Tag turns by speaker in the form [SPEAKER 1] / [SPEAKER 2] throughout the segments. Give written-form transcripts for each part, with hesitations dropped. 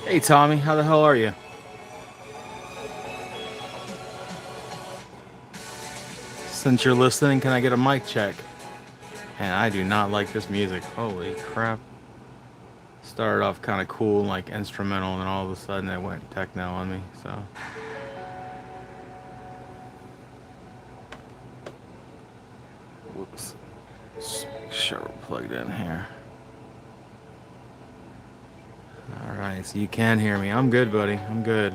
[SPEAKER 1] Hey Tommy, how the hell are you? Since you're listening, can I get a mic check? And I do not like this music. Holy crap. Started off kind of cool, like instrumental, and then all of a sudden it went techno on me. So, whoops. Make sure we're plugged in here. Alright, so you can hear me. I'm good, buddy. I'm good.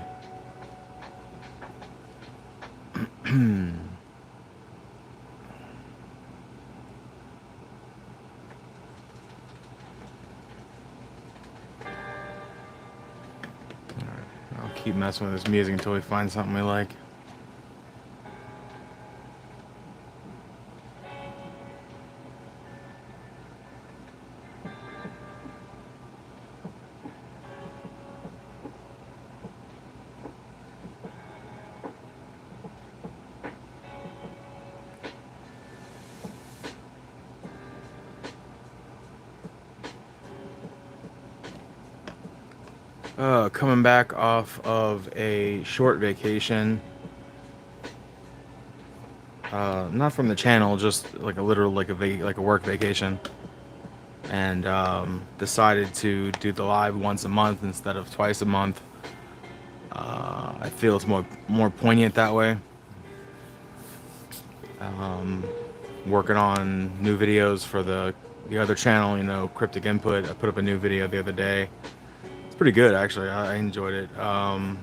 [SPEAKER 1] I'll keep messing with this music until we find something we like. Coming back off of a short vacation. Not from the channel, just like a literal, like a work vacation. And decided to do the live once a month instead of twice a month. I feel it's more poignant that way. Working on new videos for the other channel, Cryptic Input. I put up a new video the other day. It's pretty good, actually. I enjoyed it. I'm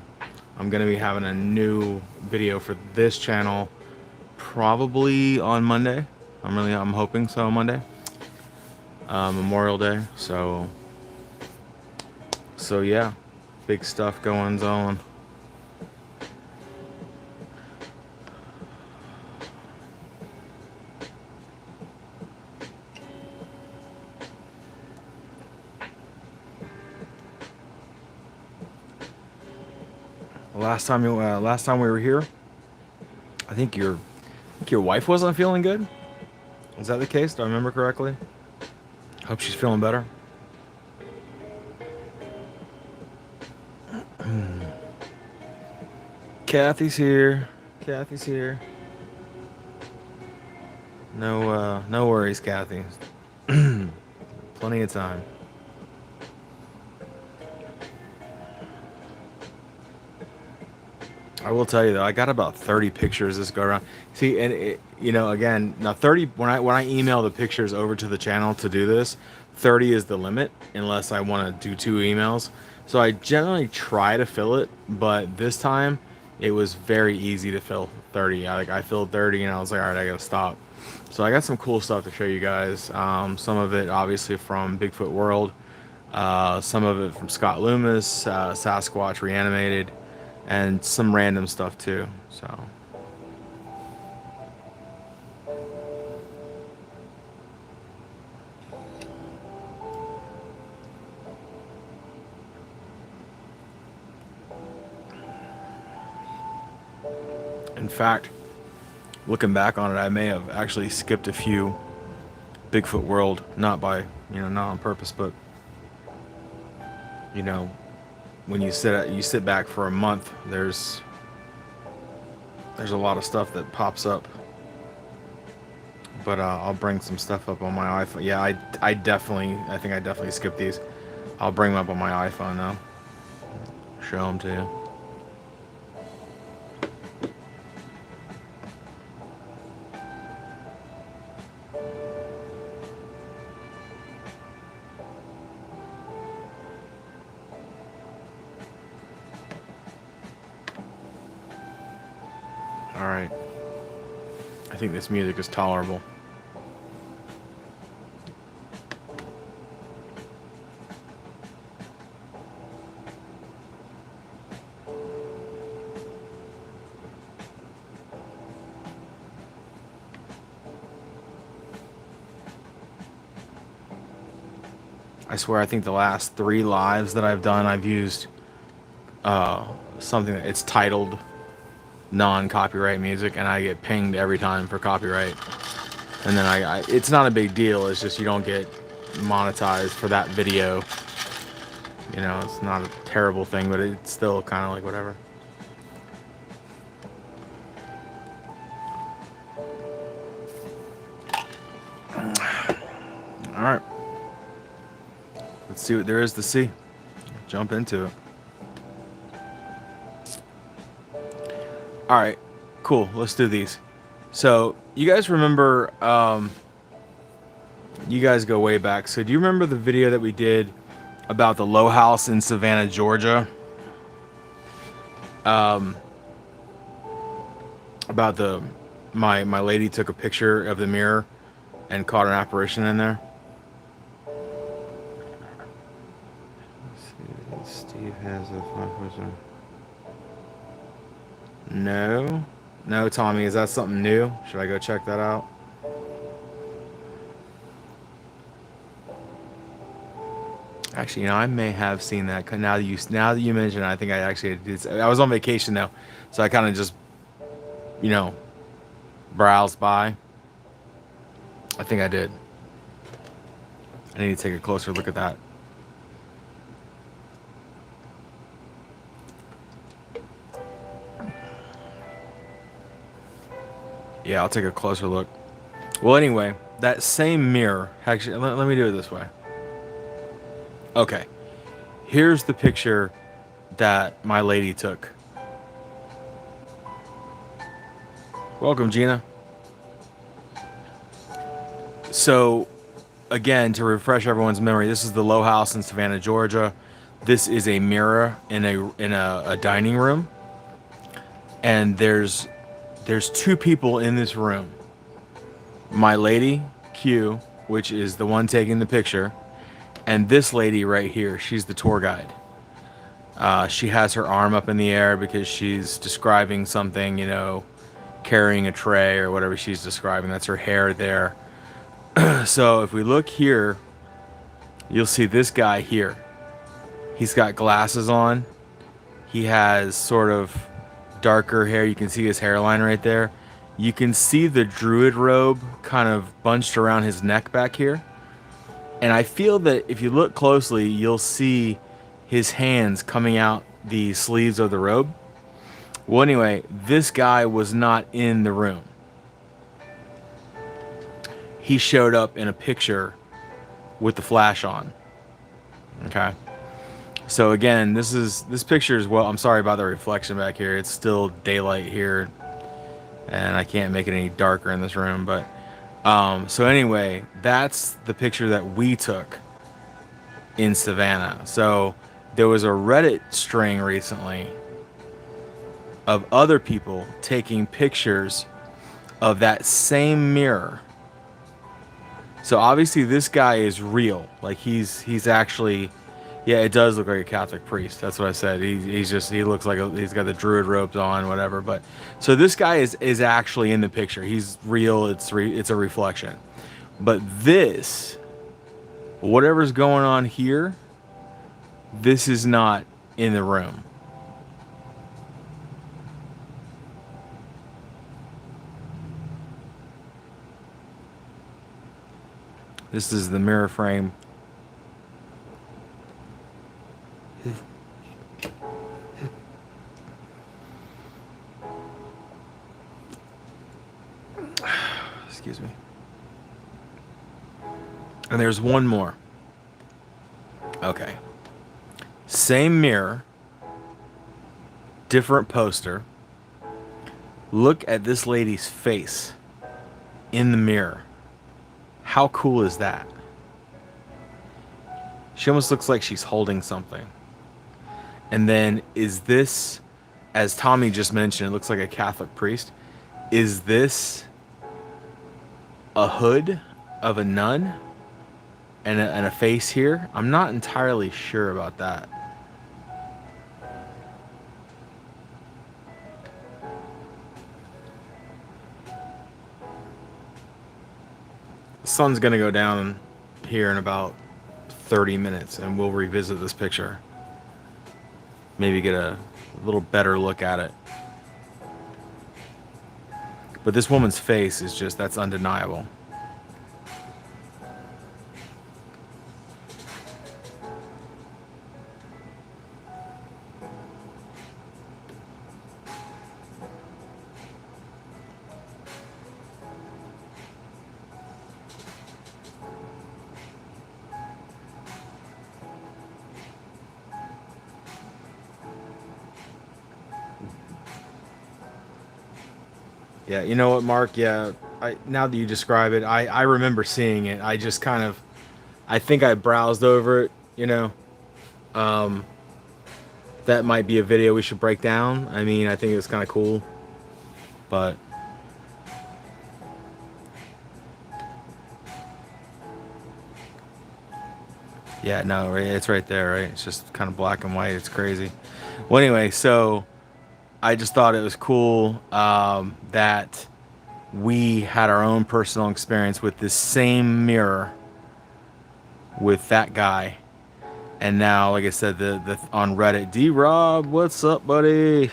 [SPEAKER 1] gonna be having a new video for this channel probably on Monday. I'm hoping so, Monday. Memorial Day. So yeah, big stuff going on. Last time we were here, I think your wife wasn't feeling good. Is that the case? Do I remember correctly? Hope she's feeling better. Kathy's here. Kathy's here. No worries, Kathy. Plenty of time. I will tell you though, I got about 30 pictures this go around. See, and again, now 30 when I email the pictures over to the channel to do this, 30 is the limit unless I want to do 2 emails. So I generally try to fill it, but this time it was very easy to fill 30. I filled 30 and I was like, all right, I gotta stop. So I got some cool stuff to show you guys. Some of it obviously from Bigfoot World, some of it from Scott Loomis, Sasquatch Reanimated, and some random stuff too. So in fact, looking back on it, I may have actually skipped a few Bigfoot World, not on purpose, but when you sit back for a month, there's a lot of stuff that pops up. But I'll bring some stuff up on my iPhone. Yeah, I think I definitely skipped these. I'll bring them up on my iPhone now. Show them to you. All right. I think this music is tolerable. I swear, I think the last 3 lives that I've done, I've used something that it's titled non-copyright music, and I get pinged every time for copyright. And then it's not a big deal. It's just you don't get monetized for that video You know, it's not a terrible thing, but it's still kind of like whatever. All right. Let's see what there is to see. Jump into it. All right. Cool. Let's do these. So, you guys remember, you guys go way back. So, do you remember the video that we did about the Low House in Savannah, Georgia? About my lady took a picture of the mirror and caught an apparition in there. Let's see, Steve has a 5%. No, Tommy, is that something new? Should I go check that out? Actually, you know, I may have seen that. Now that you mention it, I think I actually did. I was on vacation though, so I kind of just, you know, browsed by. I think I did. I need to take a closer look at that. Yeah, I'll take a closer look. Well, anyway, that same mirror. Actually, let me do it this way. Okay, here's the picture that my lady took. Welcome, Gina. So, again, to refresh everyone's memory, this is the Low House in Savannah, Georgia. This is a mirror in a dining room, and there's two people in this room. My lady, Q, which is the one taking the picture, and this lady right here, she's the tour guide. She has her arm up in the air because she's describing something, you know, carrying a tray or whatever she's describing. That's her hair there. So if we look here, you'll see this guy here. He's got glasses on. He has sort of darker hair. You can see his hairline right there. You can see the druid robe kind of bunched around his neck back here. And I feel that if you look closely, you'll see his hands coming out the sleeves of the robe. Well, anyway, this guy was not in the room. He showed up in a picture with the flash on. Okay. So again, this picture is, well, I'm sorry about the reflection back here. It's still daylight here, and I can't make it any darker in this room. But so anyway, that's the picture that we took in Savannah. So there was a Reddit string recently of other people taking pictures of that same mirror. So obviously this guy is real. Like he's actually, yeah, it does look like a Catholic priest. That's what I said. He looks like he's got the druid robes on, whatever. But so this guy is actually in the picture. He's real. It's a reflection. But this, whatever's going on here, this is not in the room. This is the mirror frame. Excuse me. And there's one more. Okay. Same mirror. Different poster. Look at this lady's face in the mirror. How cool is that? She almost looks like she's holding something. And then is this, as Tommy just mentioned, it looks like a Catholic priest. Is this a hood of a nun and a face here? I'm not entirely sure about that. The sun's gonna go down here in about 30 minutes and we'll revisit this picture. Maybe get a little better look at it. But this woman's face is just, that's undeniable. Yeah, you know what, Mark? Yeah, now that you describe it, I remember seeing it. I just kind of, I think I browsed over it. Um, that might be a video we should break down. I mean, I think it was kind of cool, but yeah, no, it's right there, right? It's just kind of black and white. It's crazy. Well, anyway, so I just thought it was cool that we had our own personal experience with this same mirror with that guy. And now, like I said, the on Reddit, D Rob, what's up, buddy?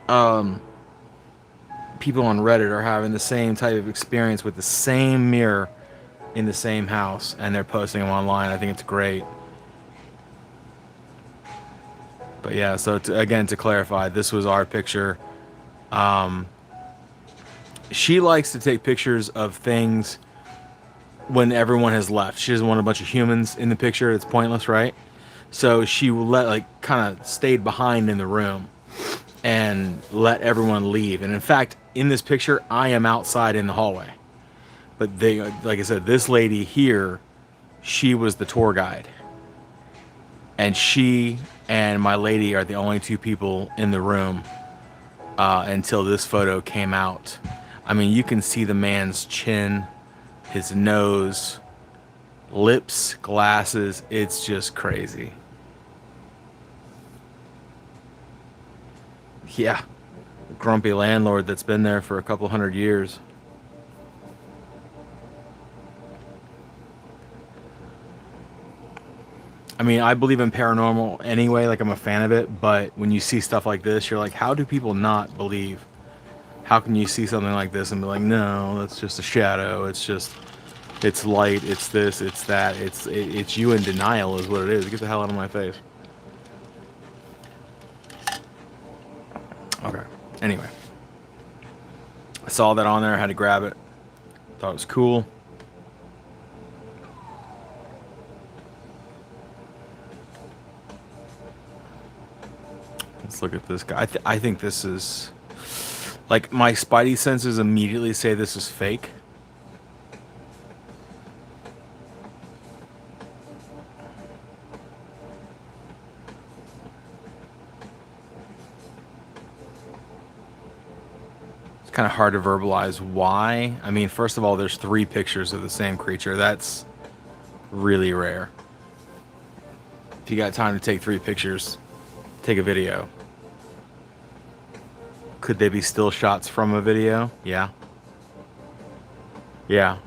[SPEAKER 1] Um, People on Reddit are having the same type of experience with the same mirror in the same house, and they're posting them online. I think it's great. But yeah, so again, to clarify, this was our picture. Um, she likes to take pictures of things when everyone has left. She doesn't want a bunch of humans in the picture. It's pointless, right? So she kind of stayed behind in the room and let everyone leave. And in fact, in this picture, I am outside in the hallway. But they, like I said, this lady here, she was the tour guide. And she and my lady are the only two people in the room until this photo came out. I mean, you can see the man's chin, his nose, lips, glasses. It's just crazy. Yeah. Grumpy landlord that's been there for a couple hundred years. I mean, I believe in paranormal anyway, like I'm a fan of it, but when you see stuff like this, you're like, how do people not believe? How can you see something like this and be like, no, that's just a shadow. It's light, it's this, it's that. It's you in denial is what it is. Get the hell out of my face. Okay. Anyway. I saw that on there, I had to grab it. Thought it was cool. Let's look at this guy. I think this is... Like, my spidey senses immediately say this is fake. It's kind of hard to verbalize why. I mean, first of all, there's 3 pictures of the same creature. That's really rare. If you got time to take 3 pictures, take a video. Could they be still shots from a video? Yeah. Yeah.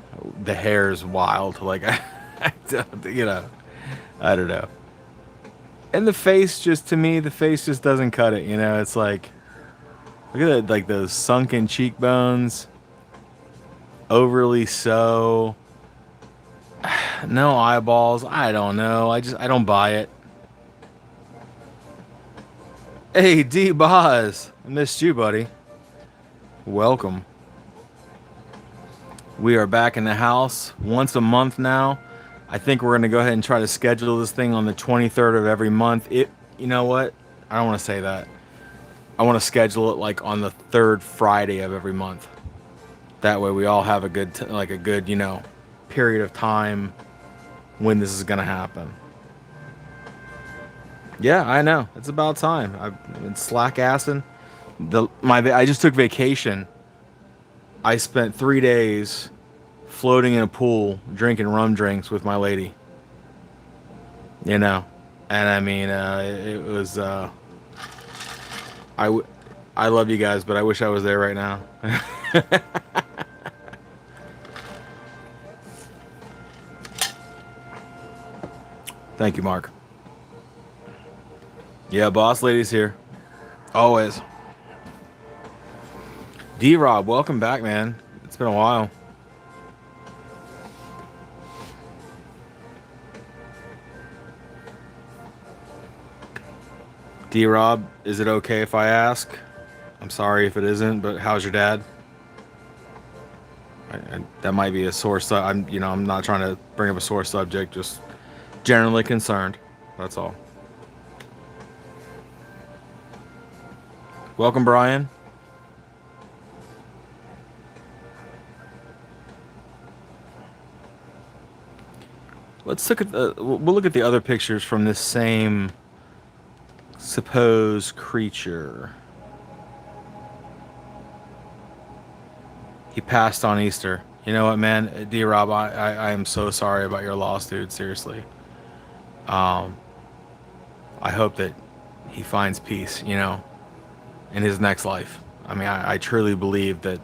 [SPEAKER 1] The hair is wild. Like, I don't know. And the face just, to me, the face just doesn't cut it. It's like, look at that, like those sunken cheekbones. Overly so. No eyeballs. I don't know. I don't buy it. Hey, D-Boz. I missed you, buddy. Welcome. We are back in the house once a month now. I think we're going to go ahead and try to schedule this thing on the 23rd of every month. You know what? I don't want to say that. I want to schedule it like on the 3rd Friday of every month. That way we all have a good, period of time when this is going to happen. Yeah, I know. It's about time. I've been slack-assing. I just took vacation. I spent 3 days floating in a pool, drinking rum drinks with my lady. And I mean, it was... I love you guys, but I wish I was there right now. Thank you, Mark. Yeah, boss lady's here. Always. D-Rob, welcome back, man. It's been a while. D-Rob, is it okay if I ask? I'm sorry if it isn't, but how's your dad? That might be a sore I'm not trying to bring up a sore subject, just generally concerned. That's all. Welcome, Brian. Let's look at the. We'll look at the other pictures from this same supposed creature. He passed on Easter. You know what, man? D-Rob, I am so sorry about your loss, dude. Seriously. Um, I hope that he finds peace, you know, in his next life. I mean, I truly believe that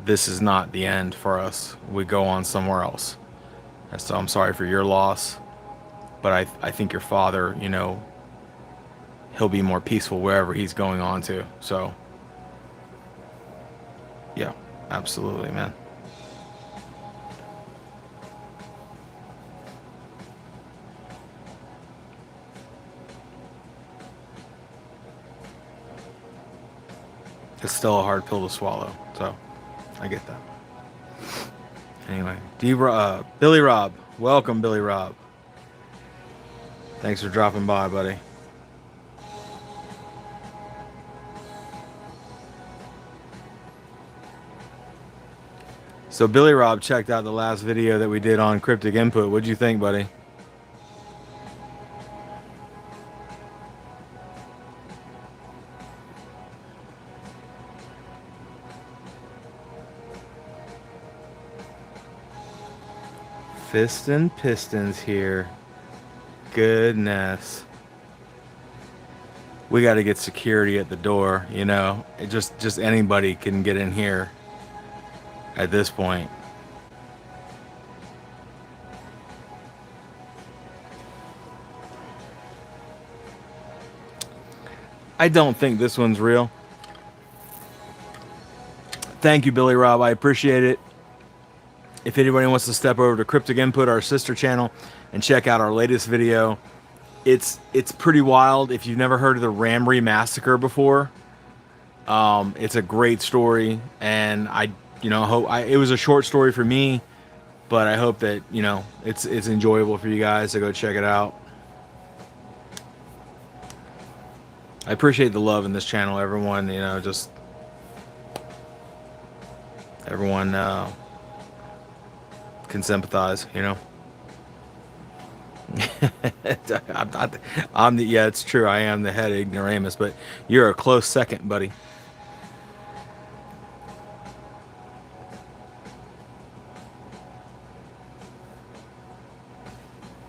[SPEAKER 1] this is not the end for us. We go on somewhere else. And so I'm sorry for your loss. But I think your father, you know, he'll be more peaceful wherever he's going on to. So, yeah, absolutely, man. It's still a hard pill to swallow. So, I get that. Anyway, Billy Rob. Welcome, Billy Rob. Thanks for dropping by, buddy. So Billy Rob checked out the last video that we did on Cryptic Input. What'd you think, buddy? Fist and Pistons here. Goodness. We got to get security at the door, you know. Just anybody can get in here at this point. I don't think this one's real. Thank you, Billy Rob. I appreciate it. If anybody wants to step over to Cryptic Input, our sister channel, and check out our latest video, it's pretty wild. If you've never heard of the Ramree Massacre before, it's a great story, and it was a short story for me, but I hope that it's enjoyable for you guys to go check it out. I appreciate the love in this channel, everyone. Just everyone can sympathize. Yeah, it's true. I am the head ignoramus, but you're a close second, buddy.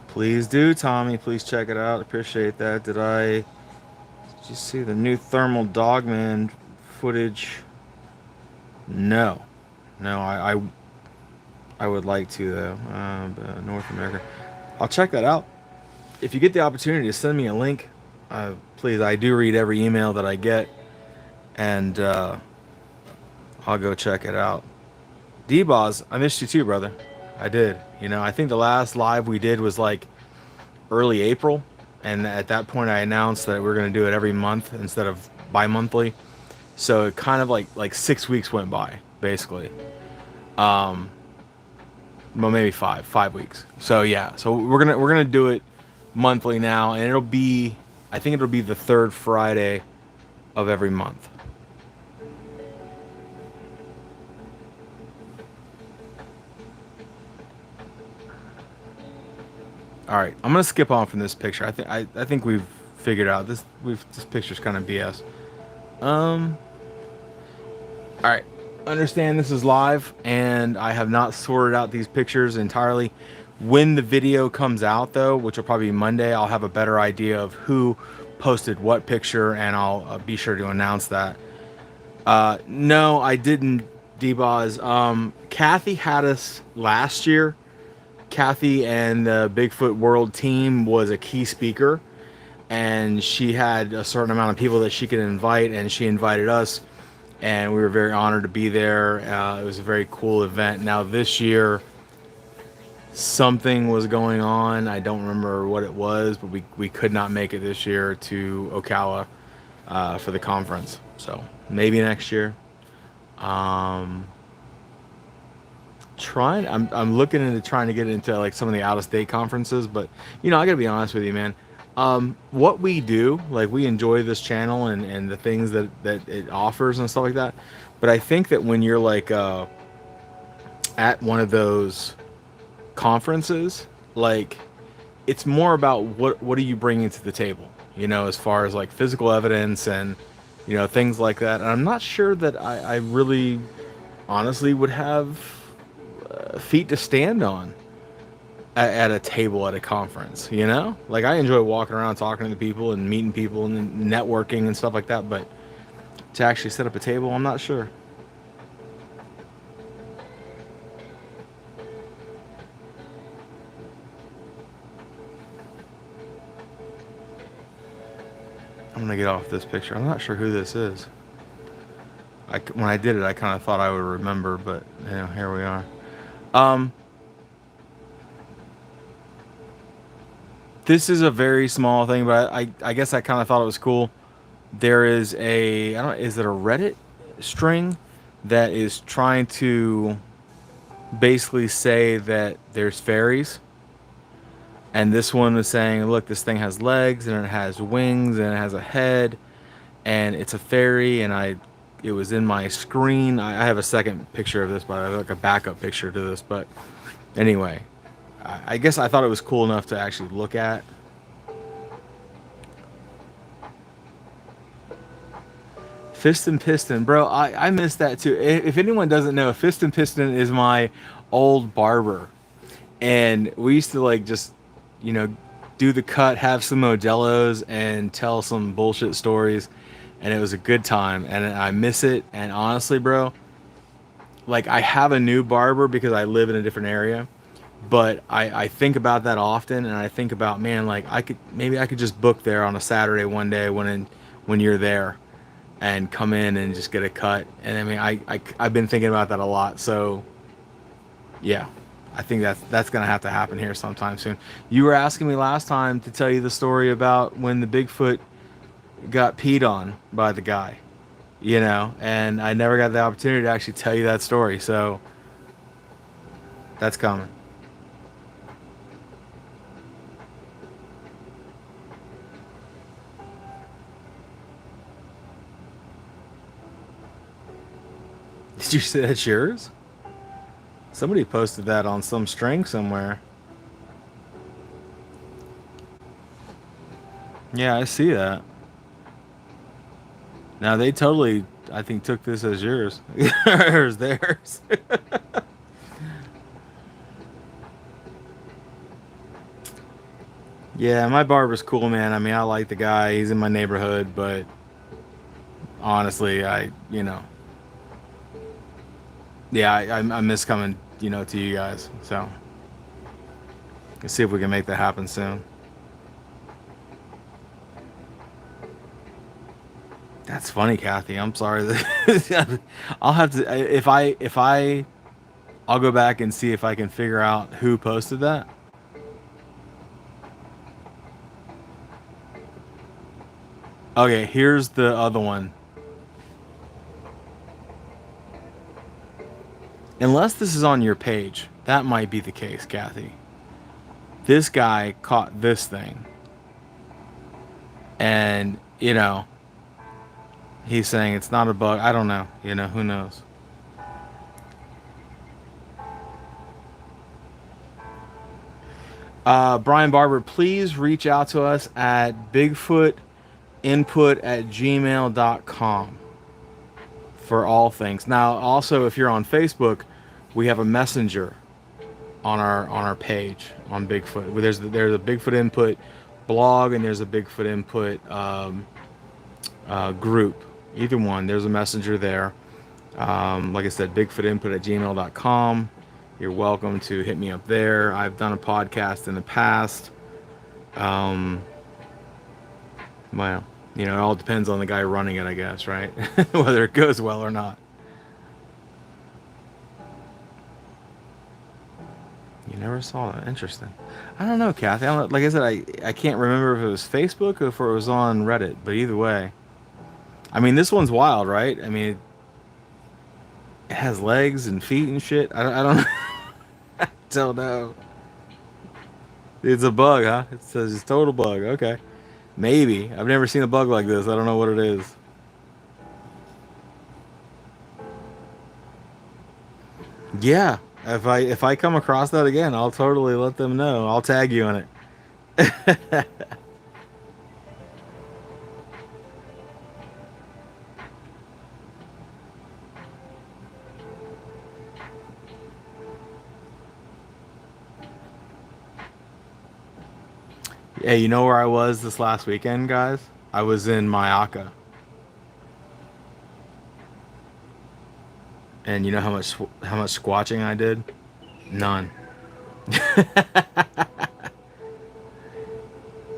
[SPEAKER 1] Please do, Tommy. Please check it out. Appreciate that. Did you see the new Thermal Dogman footage? No. I would like to, though. North America. I'll check that out. If you get the opportunity to send me a link, please. I do read every email that I get, and I'll go check it out. D-Boz, I missed you too, brother. I did. I think the last live we did was like early April, and at that point I announced that we're going to do it every month instead of bi-monthly. So it kind of like 6 weeks went by, basically. Well, maybe five weeks. So yeah, so we're gonna do it monthly now, and I think it'll be the third Friday of every month. All right, I'm gonna skip on from this picture. I think we've figured out this picture's kind of BS. All right. Understand this is live, and I have not sorted out these pictures entirely. When the video comes out, though, which will probably be Monday, I'll have a better idea of who posted what picture, and I'll be sure to announce that. No, I didn't, D-Boz. Kathy had us last year. Kathy and the Bigfoot World team was a key speaker, and she had a certain amount of people that she could invite, and she invited us. And we were very honored to be there. It was a very cool event. Now this year, something was going on. I don't remember what it was, but we could not make it this year to Ocala for the conference. So maybe next year. I'm looking into trying to get into like some of the out-of-state conferences, but I gotta be honest with you, man. What we do, like, we enjoy this channel and the things that it offers and stuff like that. But I think that when you're like at one of those conferences, like it's more about what are you bringing to the table, as far as like physical evidence and things like that. And I'm not sure that I really honestly would have feet to stand on at a table at a conference. Like I enjoy walking around talking to people and meeting people and networking and stuff like that, but to actually set up a table, I'm not sure. I'm gonna get off this picture. I'm not sure who this is. When I did it, I kind of thought I would remember, but here we are. Um, this is a very small thing, but I guess I kind of thought it was cool. There is I don't, is it a Reddit string that is trying to basically say that there's fairies, and this one is saying, look, this thing has legs and it has wings and it has a head, and it's a fairy, and it was in my screen. I have a second picture of this, but I have like a backup picture to this. But anyway, I guess I thought it was cool enough to actually look at. Fist and Piston, bro. I missed that too. If anyone doesn't know, Fist and Piston is my old barber, and we used to like just, you know, do the cut, have some Modelo's, and tell some bullshit stories, and it was a good time. And I miss it. And honestly, bro, like I have a new barber because I live in a different area, but I think about that often, and I think about, man, like I could just book there on a Saturday one day when you're there, and come in and just get a cut. And I mean, I've been thinking about that a lot. So yeah, I think that's gonna have to happen here sometime soon. You were asking me last time to tell you the story about when the Bigfoot got peed on by the guy, and I never got the opportunity to actually tell you that story. So that's coming. Did you say that's yours? Somebody posted that on some string somewhere. Yeah, I see that. Now they totally, I think, took this as yours or as theirs. Yeah, my barber's cool, man. I mean, I like the guy. He's in my neighborhood, but honestly, yeah, I miss coming, to you guys. So let's see if we can make that happen soon. That's funny, Kathy. I'm sorry. I'll have to I'll go back and see if I can figure out who posted that. Okay, here's the other one. Unless this is on your page, that might be the case, Kathy. This guy caught this thing, and he's saying it's not a bug. I don't know. Who knows? Brian Barber, please reach out to us at bigfootinput@gmail.com for all things. Now, also, if you're on Facebook, we have a messenger on our page on Bigfoot. There's a Bigfoot Input blog, and there's a Bigfoot Input group. Either one, there's a messenger there. Like I said, bigfootinput@gmail.com. You're welcome to hit me up there. I've done a podcast in the past. Um, well, it all depends on the guy running it, I guess, right? Whether it goes well or not. You never saw it. Interesting. I don't know, Kathy. Like I said, I can't remember if it was Facebook or if it was on Reddit, but either way. I mean, this one's wild, right? I mean, it has legs and feet and shit. I don't, I don't know. It's a bug, huh? It says it's total bug. Okay. Maybe. I've never seen a bug like this. I don't know what it is. Yeah. If I come across that again, I'll totally let them know. I'll tag you in it. Hey, you know where I was this last weekend, guys? I was in Mayaka, and you know how much squatching I did? None.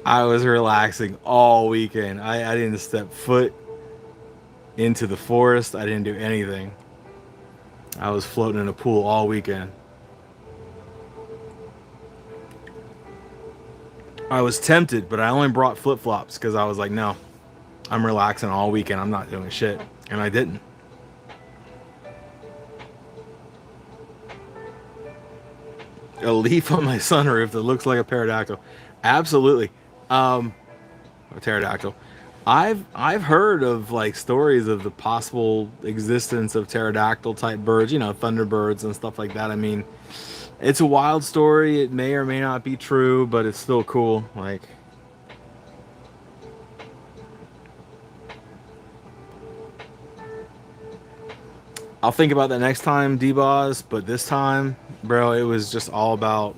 [SPEAKER 1] I was relaxing all weekend. I didn't step foot into the forest. I didn't do anything. I was floating in a pool all weekend. I was tempted, but I only brought flip flops because I was like, no, I'm relaxing all weekend. I'm not doing shit. And I didn't. A leaf on my sunroof that looks like a pterodactyl. Absolutely. Um, a pterodactyl. I've heard of like stories of the possible existence of pterodactyl type birds, thunderbirds and stuff like that. I mean, it's a wild story. It may or may not be true, but it's still cool. Like, I'll think about that next time, D-Boz, but this time, bro, it was just all about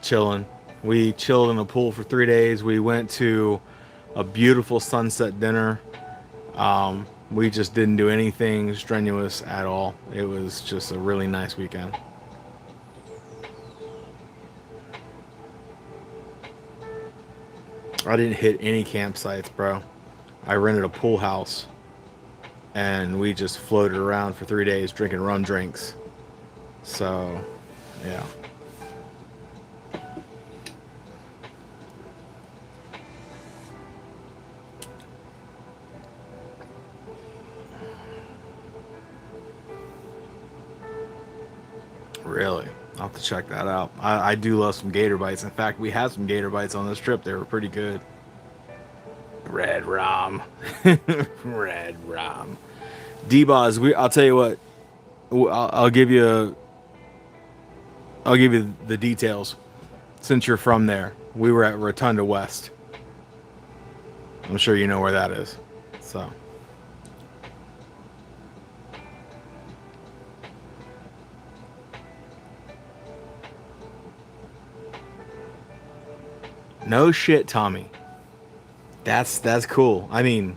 [SPEAKER 1] chilling. We chilled in the pool for 3 days. We went to a beautiful sunset dinner. We just didn't do anything strenuous at all. It was just a really nice weekend. I didn't hit any campsites, bro. I rented a pool house and we just floated around for 3 days drinking rum drinks. So, yeah. Really? I'll have to check that out. I do love some gator bites. In fact, we had some gator bites on this trip. They were pretty good. Red rum. Red rum. D-Boz, I'll tell you what. I'll give you the details since you're from there. We were at Rotunda West. I'm sure you know where that is. So, no shit, Tommy. That's cool. I mean,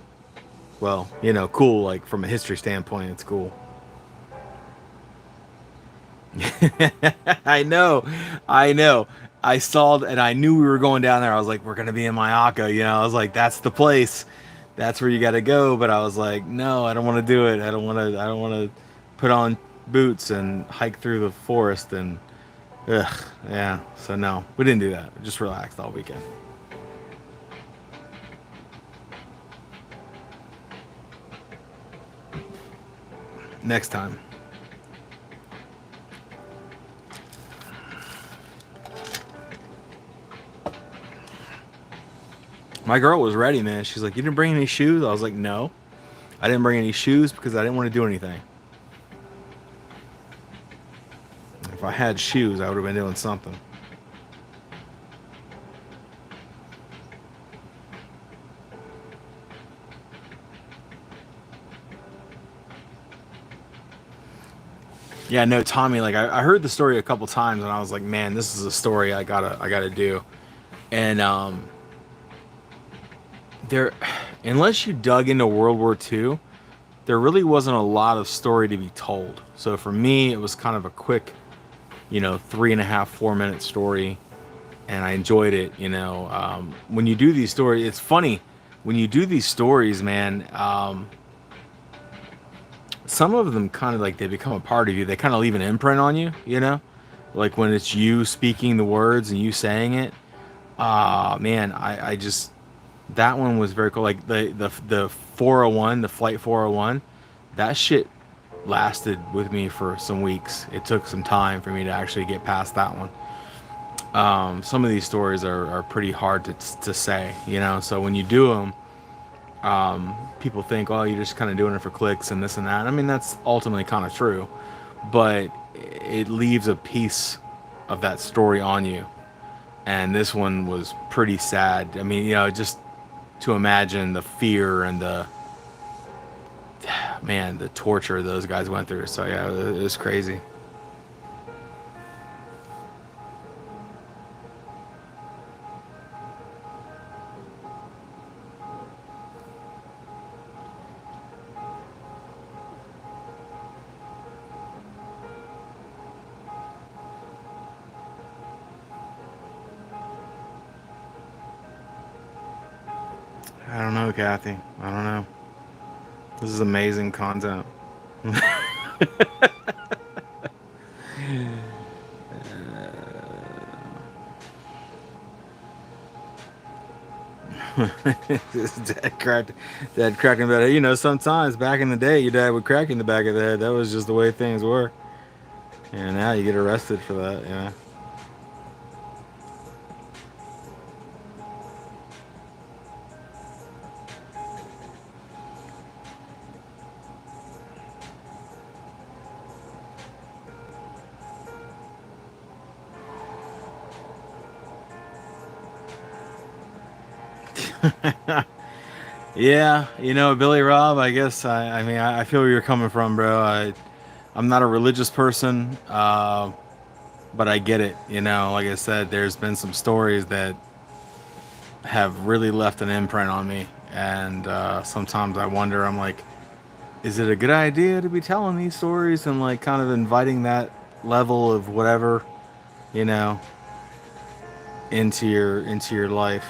[SPEAKER 1] well, cool like from a history standpoint, it's cool. I know. I know. I saw and I knew we were going down there. I was like, we're gonna be in Mayaka, I was like, that's the place. That's where you gotta go. But I was like, no, I don't wanna do it. I don't wanna put on boots and hike through the forest and ugh, yeah. So no, we didn't do that. We just relaxed all weekend. Next time. My girl was ready, man. She's like, you didn't bring any shoes? I was like, no. I didn't bring any shoes because I didn't want to do anything. If I had shoes, I would have been doing something. Yeah, no, Tommy, like I heard the story a couple times and I was like, man, this is a story I gotta do. And there unless you dug into World War II, there really wasn't a lot of story to be told. So for me, it was kind of a quick, 3.5, 4 minute story, and I enjoyed it. When you do these stories, it's funny when you do these stories, man. Some of them kind of like they become a part of you. They kind of leave an imprint on you, like when it's you speaking the words and you saying it. Man, I just that one was very cool. Like the 401, the flight 401, that shit lasted with me for some weeks. It took some time for me to actually get past that one. Some of these stories are pretty hard to say, So when you do them, people think, oh, you're just kind of doing it for clicks and this and that. I mean, that's ultimately kind of true, but it leaves a piece of that story on you. And this one was pretty sad. I mean, just to imagine the fear and the man, the torture those guys went through. So yeah, it was crazy. I don't know, Kathy. I don't know. This is amazing content. Dad cracked in the back. Sometimes back in the day, your dad would crack in the back of the head. That was just the way things were. And now you get arrested for that. Yeah, Billy Rob. I guess I mean I feel where you're coming from, bro. I'm not a religious person, but I get it. Like I said, there's been some stories that have really left an imprint on me, and sometimes I wonder. I'm like, is it a good idea to be telling these stories and like kind of inviting that level of whatever, you know, into your life?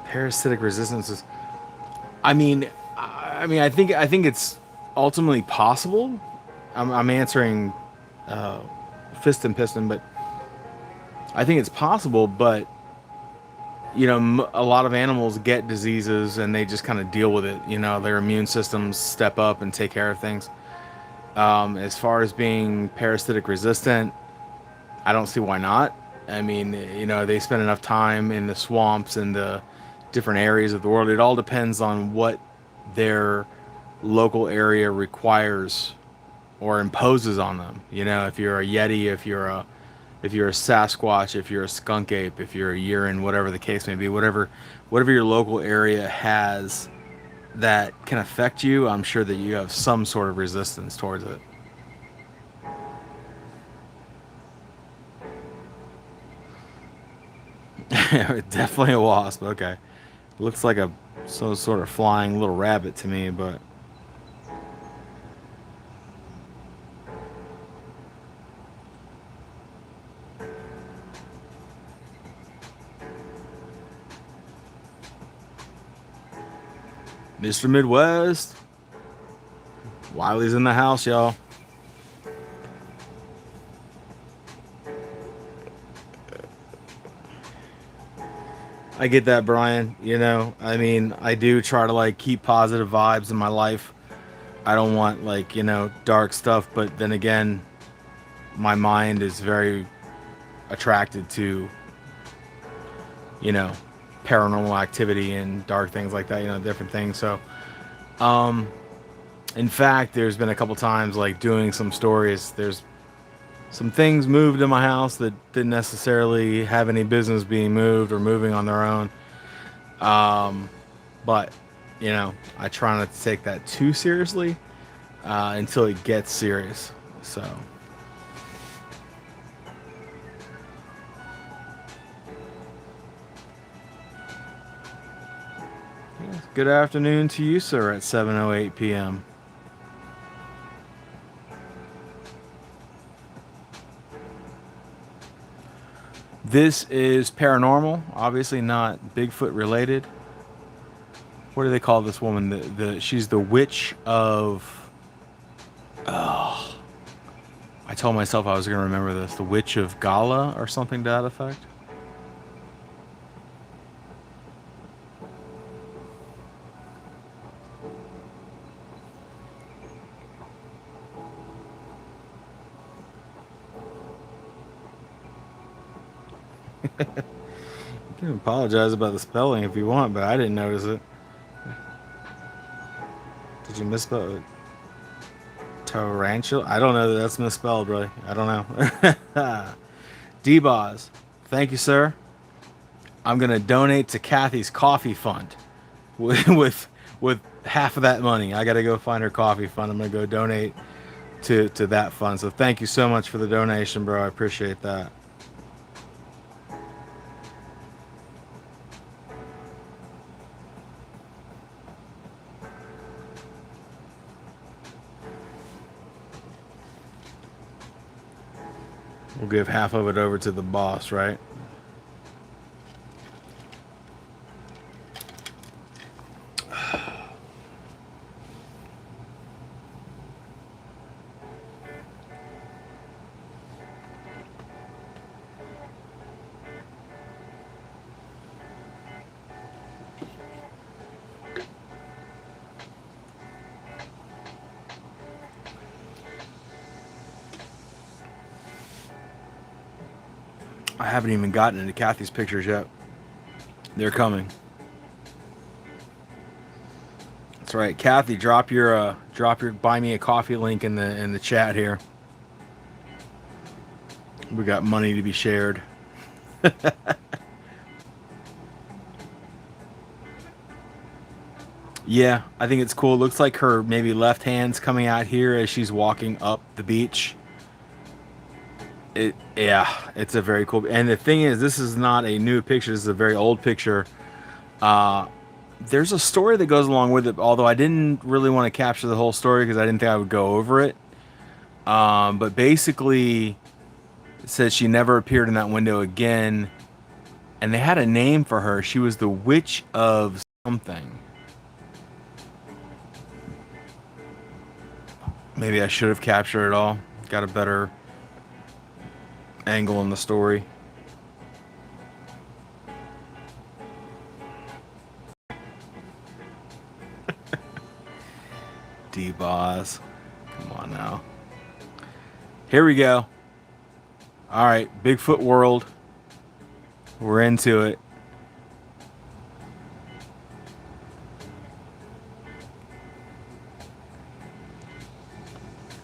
[SPEAKER 1] Parasitic resistances. I mean, I think it's ultimately possible. I'm answering fist and piston, but I think it's possible. But a lot of animals get diseases and they just kind of deal with it. Their immune systems step up and take care of things. As far as being parasitic resistant, I don't see why not. I mean, they spend enough time in the swamps and the different areas of the world. It all depends on what their local area requires or imposes on them. If you're a Yeti, if you're a Sasquatch, if you're a skunk ape, if you're a urine, whatever the case may be, whatever your local area has that can affect you, I'm sure that you have some sort of resistance towards it. Definitely a wasp. Okay, looks like a some sort of flying little rabbit to me, but Mr. Midwest, Wiley's in the house, y'all. I get that, Brian. I mean, I do try to like keep positive vibes in my life. I don't want like, dark stuff, but then again, my mind is very attracted to, you know, paranormal activity and dark things like that, different things. So, um, in fact, there's been a couple times like doing some stories. There's some things moved in my house that didn't necessarily have any business being moved or moving on their own. Um, but I try not to take that too seriously until it gets serious. So, yeah, good afternoon to you, sir, at 7:08 p.m. This is paranormal, obviously not Bigfoot related. What do they call this woman? She's the witch of. Oh, I told myself I was going to remember this. The witch of Gala or something to that effect. You can apologize about the spelling if you want, but I didn't notice it. Did you misspell it? Tarantula? I don't know that that's misspelled, really. I don't know. D-Boz, thank you, sir. I'm gonna donate to Kathy's coffee fund with half of that money. I gotta go find her coffee fund. I'm gonna go donate to that fund. So thank you so much for the donation, bro. I appreciate that. We'll give half of it over to the boss, right? I haven't even gotten into Kathy's pictures yet. They're coming. That's right, Kathy. Drop your buy me a coffee link in the chat here. We got money to be shared. Yeah, I think it's cool. It looks like her maybe left hand's coming out here as she's walking up the beach. Yeah, it's a very cool. And the thing is, this is not a new picture. This is a very old picture. There's a story that goes along with it, although I didn't really want to capture the whole story because I didn't think I would go over it. But basically, it says she never appeared in that window again, and they had a name for her. She was the witch of something. Maybe I should have captured it all. Got a better angle in the story. D-Boz. Come on now. Here we go. All right, Bigfoot world. We're into it.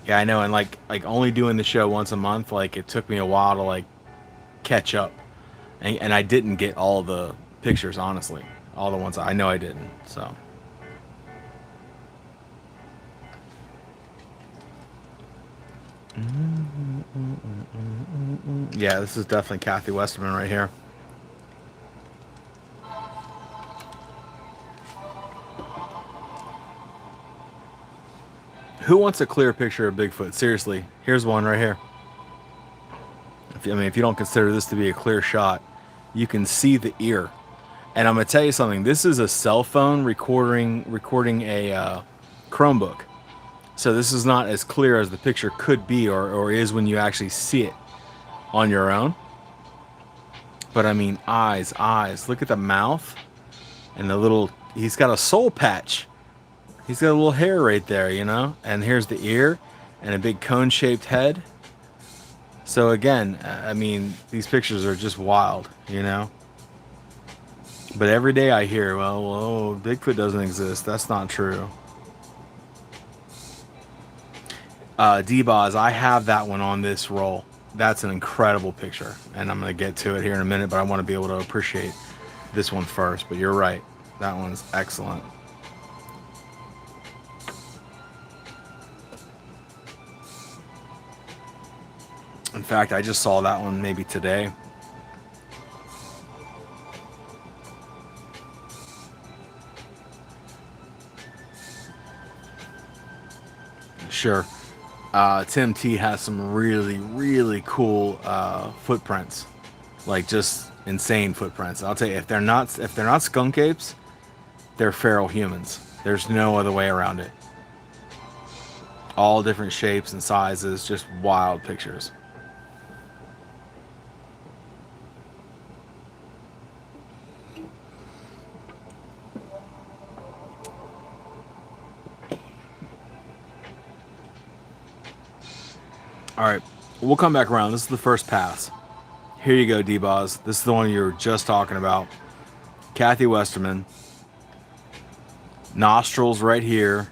[SPEAKER 1] Yeah, I know, and like only doing the show once a month, like it took me a while to like catch up, and I didn't get all the pictures, honestly, all the ones I know I didn't. So yeah, this is definitely Kathy Westerman right here. Who wants a clear picture of Bigfoot? Seriously, here's one right here. If you don't consider this to be a clear shot, you can see the ear. And I'm gonna tell you something. This is a cell phone recording a Chromebook, so this is not as clear as the picture could be or is when you actually see it on your own. But I mean, eyes. Look at the mouth and the little. He's got a soul patch. He's got a little hair right there, you know? And here's the ear and a big cone-shaped head. So again, I mean, these pictures are just wild, you know? But every day I hear, well, Bigfoot doesn't exist. That's not true. D-Boz, I have that one on this roll. That's an incredible picture. And I'm going to get to it here in a minute, but I want to be able to appreciate this one first. But you're right. That one's excellent. In fact, I just saw that one maybe today. Sure. Tim T has some really, really cool footprints, like just insane footprints. I'll tell you, if they're not skunk apes, they're feral humans. There's no other way around it. All different shapes and sizes, just wild pictures. All right, we'll come back around. This is the first pass. Here you go, D-Boz. This is the one you were just talking about. Kathy Westerman. Nostrils right here.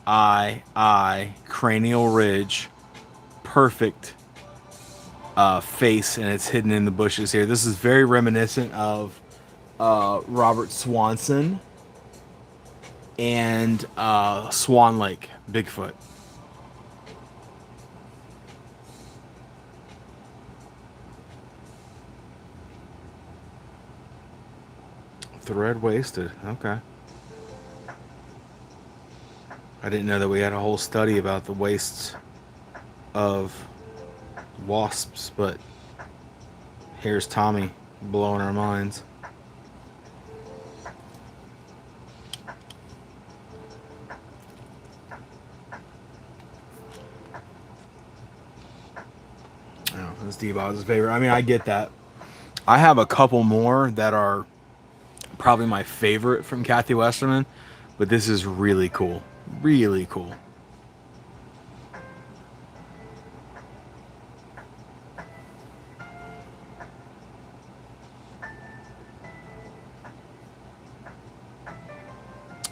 [SPEAKER 1] Eye, cranial ridge. Perfect face, and it's hidden in the bushes here. This is very reminiscent of Robert Swanson and Swan Lake, Bigfoot. Thread waisted. Okay. I didn't know that we had a whole study about the waists of wasps, but here's Tommy blowing our minds. Oh, this D-Bob's favorite. I mean, I get that. I have a couple more that are probably my favorite from Kathy Westerman, but this is really cool. Really cool.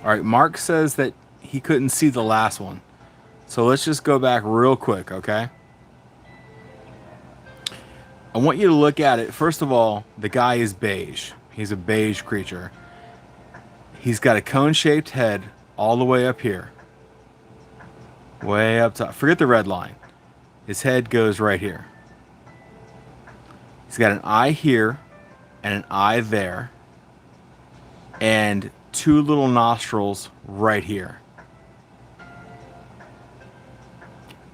[SPEAKER 1] All right, Mark says that he couldn't see the last one. So let's just go back real quick, okay? I want you to look at it. First of all, the guy is beige. He's a beige creature. He's got a cone-shaped head all the way up here. Way up top. Forget the red line. His head goes right here. He's got an eye here and an eye there. And two little nostrils right here.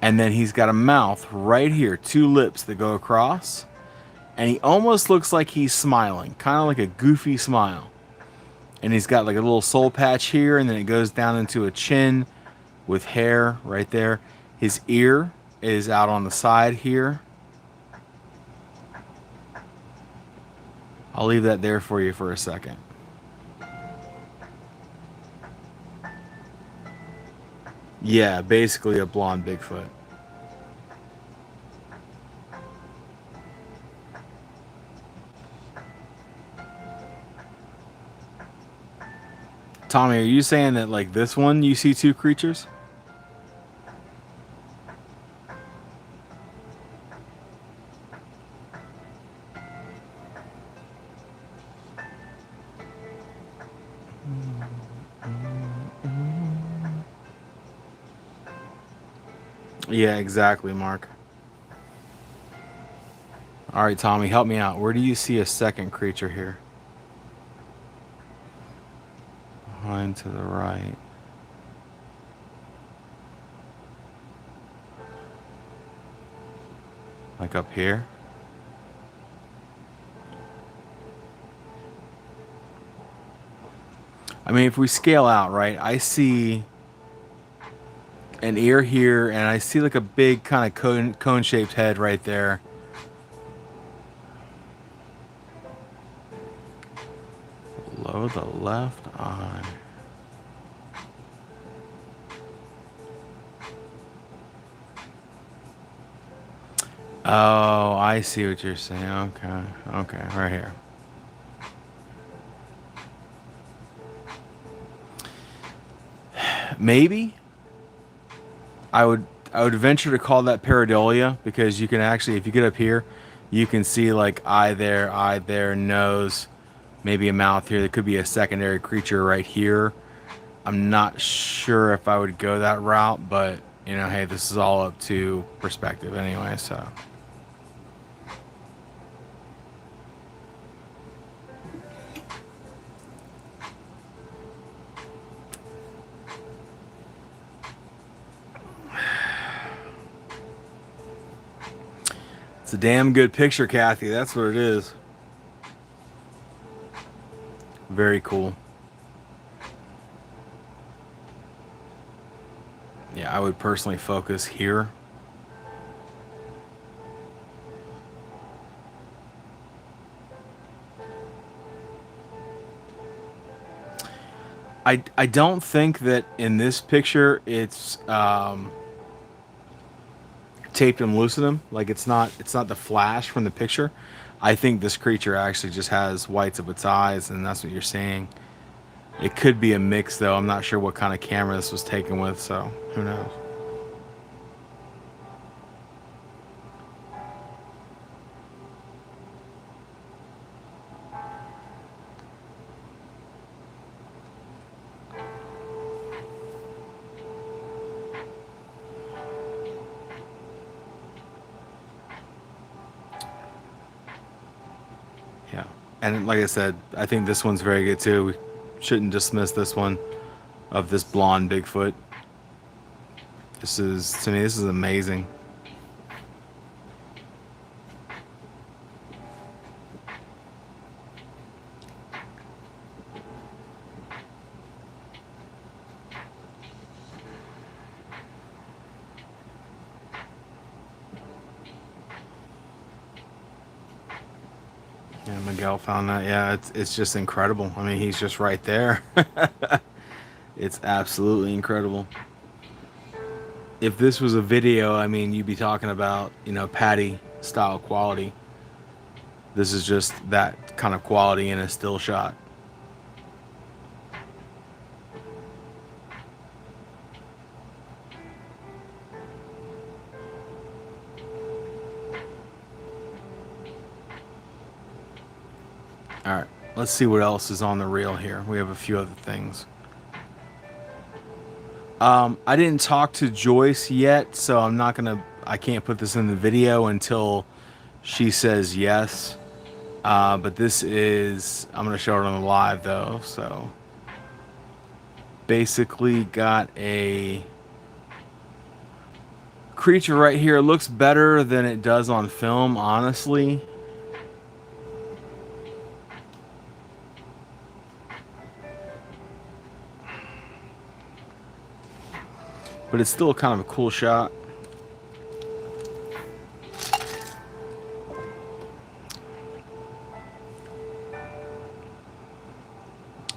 [SPEAKER 1] And then he's got a mouth right here, two lips that go across. And he almost looks like he's smiling, kind of like a goofy smile. And he's got like a little soul patch here, and then it goes down into a chin with hair right there. His ear is out on the side here. I'll leave that there for you for a second. Yeah, basically a blonde Bigfoot. Tommy, are you saying that like this one you see two creatures? Yeah, exactly, Mark. All right, Tommy, help me out. Where do you see a second creature here? Behind to the right. Like up here? I mean, if we scale out, right, I see an ear here, and I see like a big kind of cone-shaped head right there. Below the left eye. Oh, I see what you're saying. Okay. Okay, right here. Maybe I would venture to call that pareidolia, because you can actually, if you get up here, you can see like eye there, nose, maybe a mouth here. There could be a secondary creature right here. I'm not sure if I would go that route, but you know, hey, this is all up to perspective anyway, so. It's a damn good picture, Kathy. That's what it is. Very cool. Yeah, I would personally focus here. I don't think that in this picture it's taped and lucidum. Like it's not the flash from the picture. I think this creature actually just has whites of its eyes, and that's what you're seeing. It could be a mix, though. I'm not sure what kind of camera this was taken with, so who knows. Yeah. And like I said, I think this one's very good too. We shouldn't dismiss this one of this blonde Bigfoot. This is, to me, this is amazing. Yeah, Miguel found that. Yeah, it's just incredible. I mean, he's just right there. It's absolutely incredible. If this was a video, I mean, you'd be talking about, Patty style quality. This is just that kind of quality in a still shot. All right, let's see what else is on the reel here. We have a few other things. I didn't talk to Joyce yet, so I can't put this in the video until she says yes. But I'm gonna show it on the live though. So basically got a creature right here. It looks better than it does on film, honestly. But it's still kind of a cool shot.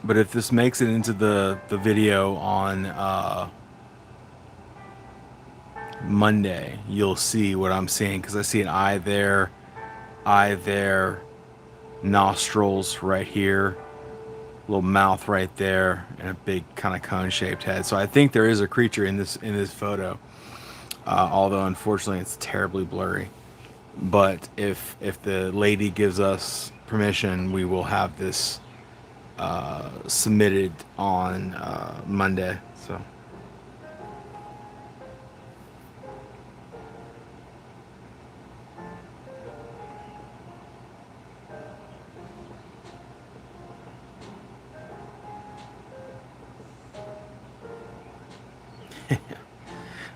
[SPEAKER 1] But if this makes it into the video on Monday, you'll see what I'm seeing, because I see an eye there, nostrils right here, little mouth right there, and a big kind of cone-shaped head. So I think there is a creature in this photo, although unfortunately it's terribly blurry. But if the lady gives us permission, we will have this submitted on Monday. So.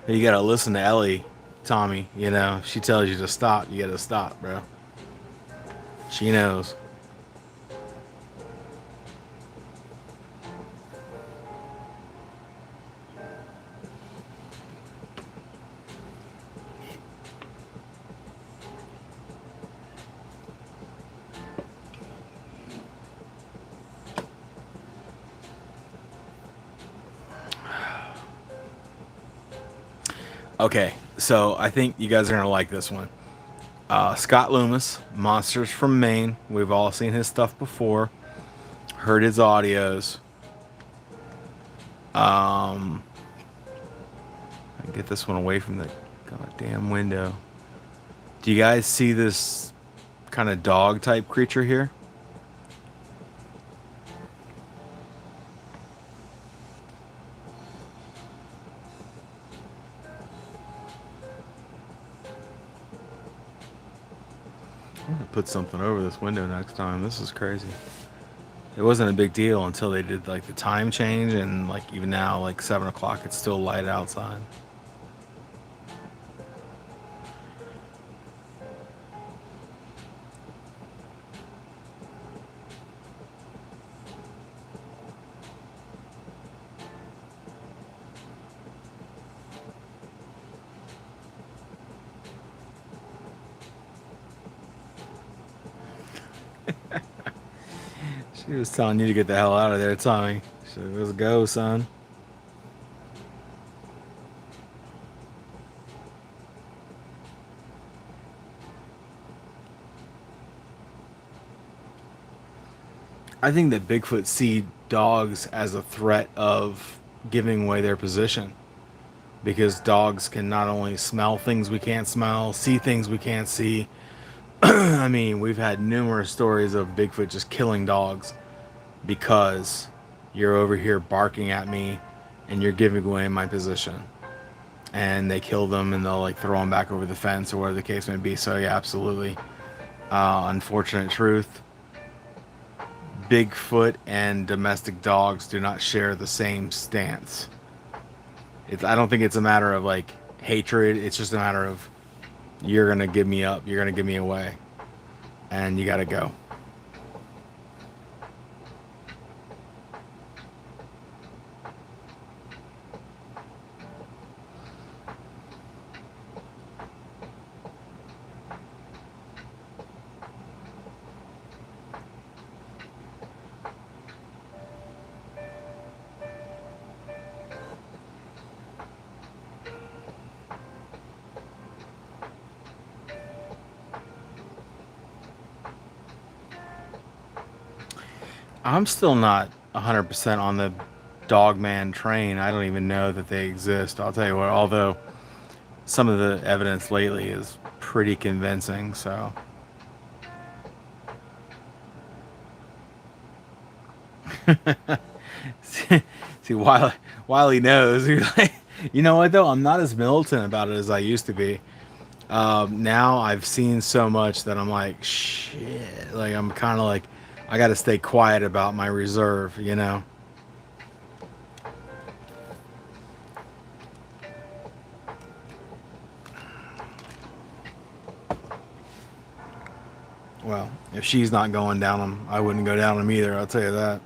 [SPEAKER 1] You gotta listen to Ellie, Tommy. If she tells you to stop, you gotta stop, bro. She knows. Okay, so I think you guys are gonna like this one. Scott Loomis, Monsters from Maine. We've all seen his stuff before, heard his audios. I can get this one away from the goddamn window. Do you guys see this kind of dog type creature here? I'm gonna put something over this window next time. This is crazy. It wasn't a big deal until they did like the time change, and like even now, like 7 o'clock, it's still light outside. She was telling you to get the hell out of there, Tommy. She said, let's go, son. I think that Bigfoot see dogs as a threat of giving away their position, because dogs can not only smell things we can't smell, see things we can't see. I mean, we've had numerous stories of Bigfoot just killing dogs because you're over here barking at me and you're giving away my position. And they kill them and they'll like throw them back over the fence or whatever the case may be. So yeah, absolutely. Unfortunate truth. Bigfoot and domestic dogs do not share the same stance. I don't think it's a matter of like hatred. It's just a matter of you're gonna give me up, you're gonna give me away, and you gotta go. I'm still not 100% on the dogman train. I don't even know that they exist. I'll tell you what, although some of the evidence lately is pretty convincing, so. See, Wiley knows. He's like, you know what, though? I'm not as militant about it as I used to be. Now I've seen so much that I'm like, shit. Like, I'm kind of like, I got to stay quiet about my reserve, you know? Well, if she's not going down them, I wouldn't go down them either, I'll tell you that.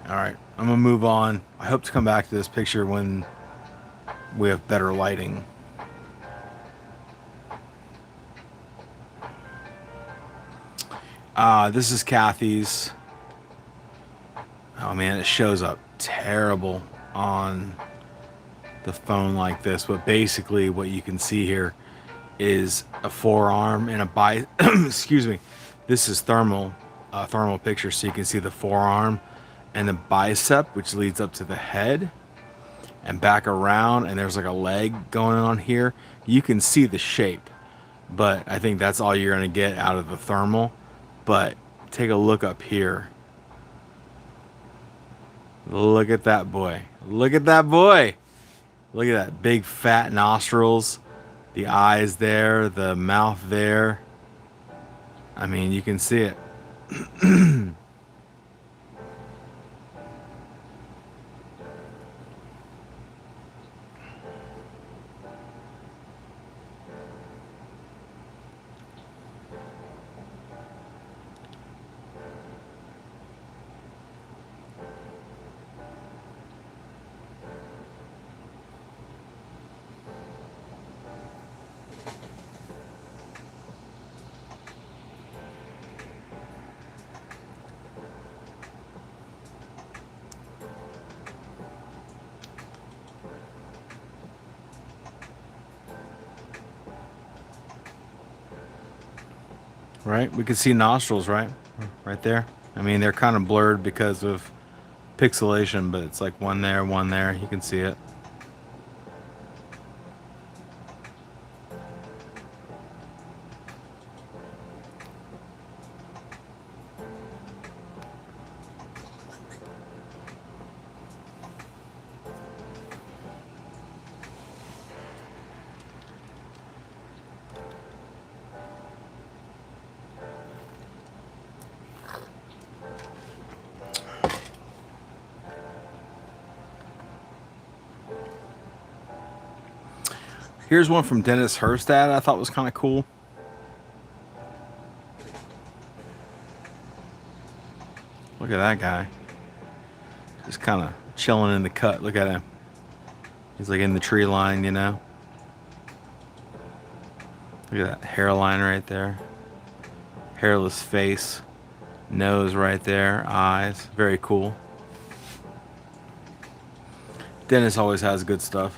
[SPEAKER 1] All right, I'm going to move on. I hope to come back to this picture when we have better lighting. This is Kathy's. Oh man, it shows up terrible on the phone like this, but basically what you can see here is a forearm and a excuse me. This is thermal picture, so you can see the forearm and the bicep, which leads up to the head and back around, and there's like a leg going on here. You can see the shape, but I think that's all you're going to get out of the thermal. But take a look up here. Look at that boy. Look at that boy. Look at that big fat nostrils, the eyes there, the mouth there. I mean, you can see it. Right? We can see nostrils, right? Right there. I mean, they're kind of blurred because of pixelation, but it's like one there, one there. You can see it. Here's one from Dennis Herstad I thought was kind of cool. Look at that guy. Just kind of chilling in the cut. Look at him. He's like in the tree line, you know. Look at that hairline right there. Hairless face. Nose right there. Eyes. Very cool. Dennis always has good stuff.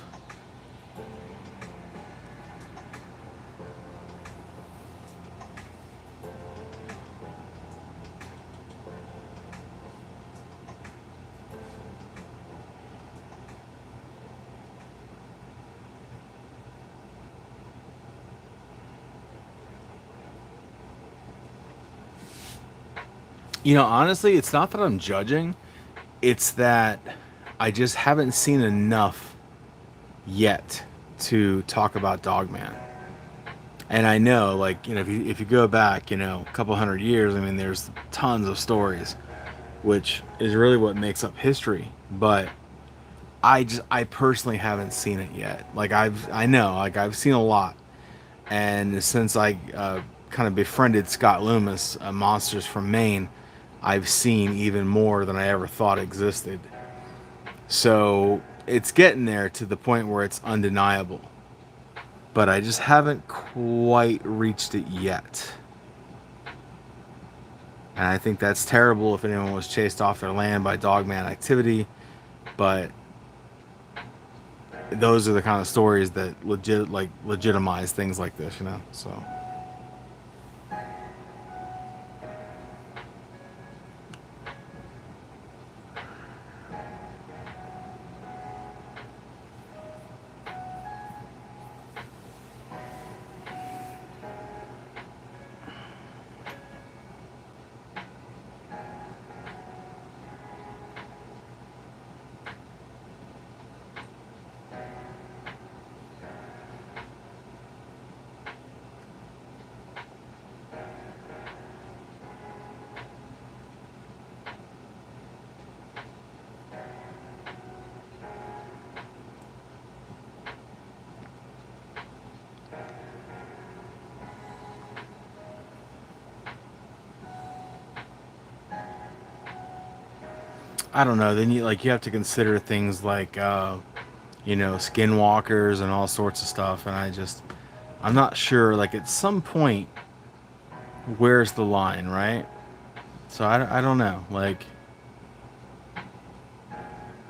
[SPEAKER 1] You know, honestly, it's not that I'm judging. It's that I just haven't seen enough yet to talk about Dogman. And I know, like, you know, if you go back, you know, a couple hundred years, I mean, there's tons of stories, which is really what makes up history. But I personally haven't seen it yet. Like I know, like I've seen a lot, and since I kind of befriended Scott Loomis, Monsters from Maine, I've seen even more than I ever thought existed. So it's getting there to the point where it's undeniable, but I just haven't quite reached it yet. And I think that's terrible if anyone was chased off their land by dogman activity, but those are the kind of stories that legitimize things like this, you know. So I don't know. Then you have to consider things like you know, skinwalkers and all sorts of stuff, and I'm not sure. Like at some point, where's the line, right? So I don't know. Like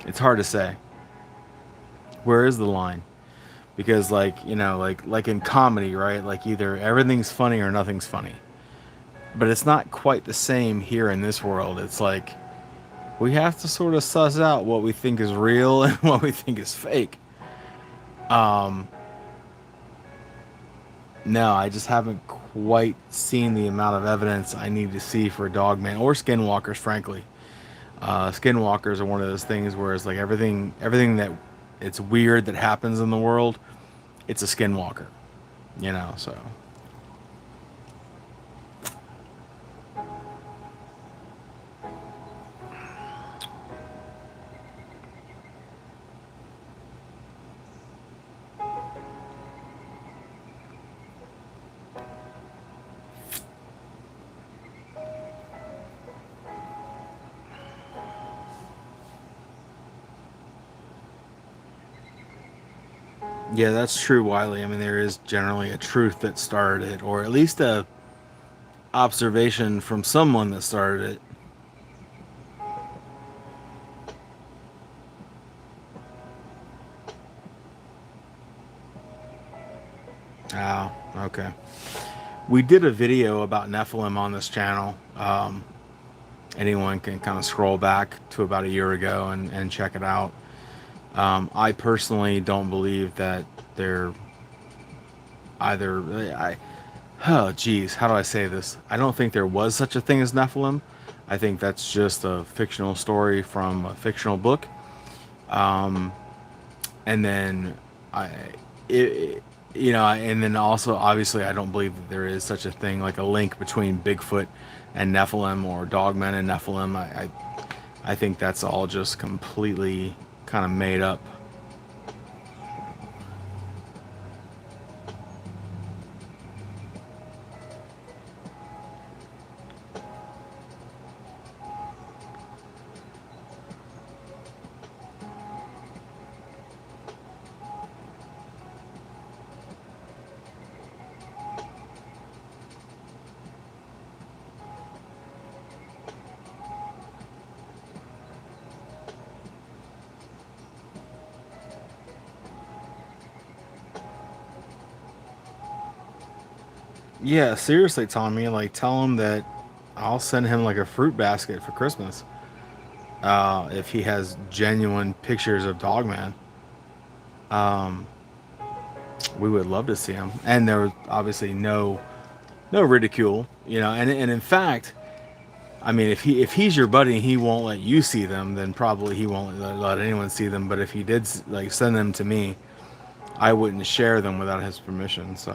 [SPEAKER 1] it's hard to say. Where is the line? Because like you know, like in comedy, right? Like either everything's funny or nothing's funny. But it's not quite the same here in this world. It's like we have to sort of suss out what we think is real and what we think is fake. Um, no, I just haven't quite seen the amount of evidence I need to see for Dogman or Skinwalkers, frankly. Skinwalkers are one of those things where it's like everything that it's weird that happens in the world, it's a Skinwalker, you know. So yeah, that's true, Wiley. I mean, there is generally a truth that started it, or at least a observation from someone that started it. Oh, okay. We did a video about Nephilim on this channel. Anyone can kind of scroll back to about a year ago and check it out. I personally don't believe that they're either. Oh, geez, how do I say this? I don't think there was such a thing as Nephilim. I think that's just a fictional story from a fictional book. Um, and then I, it, you know, and then also obviously I don't believe that there is such a thing like a link between Bigfoot and Nephilim or Dogmen and Nephilim. I think that's all just completely kind of made up. Yeah, seriously, Tommy. Like, tell him that I'll send him like a fruit basket for Christmas. If he has genuine pictures of Dogman, um, we would love to see him. And there was obviously no ridicule, you know. And in fact, I mean, if he's your buddy and he won't let you see them, then probably he won't let anyone see them. But if he did like send them to me, I wouldn't share them without his permission. So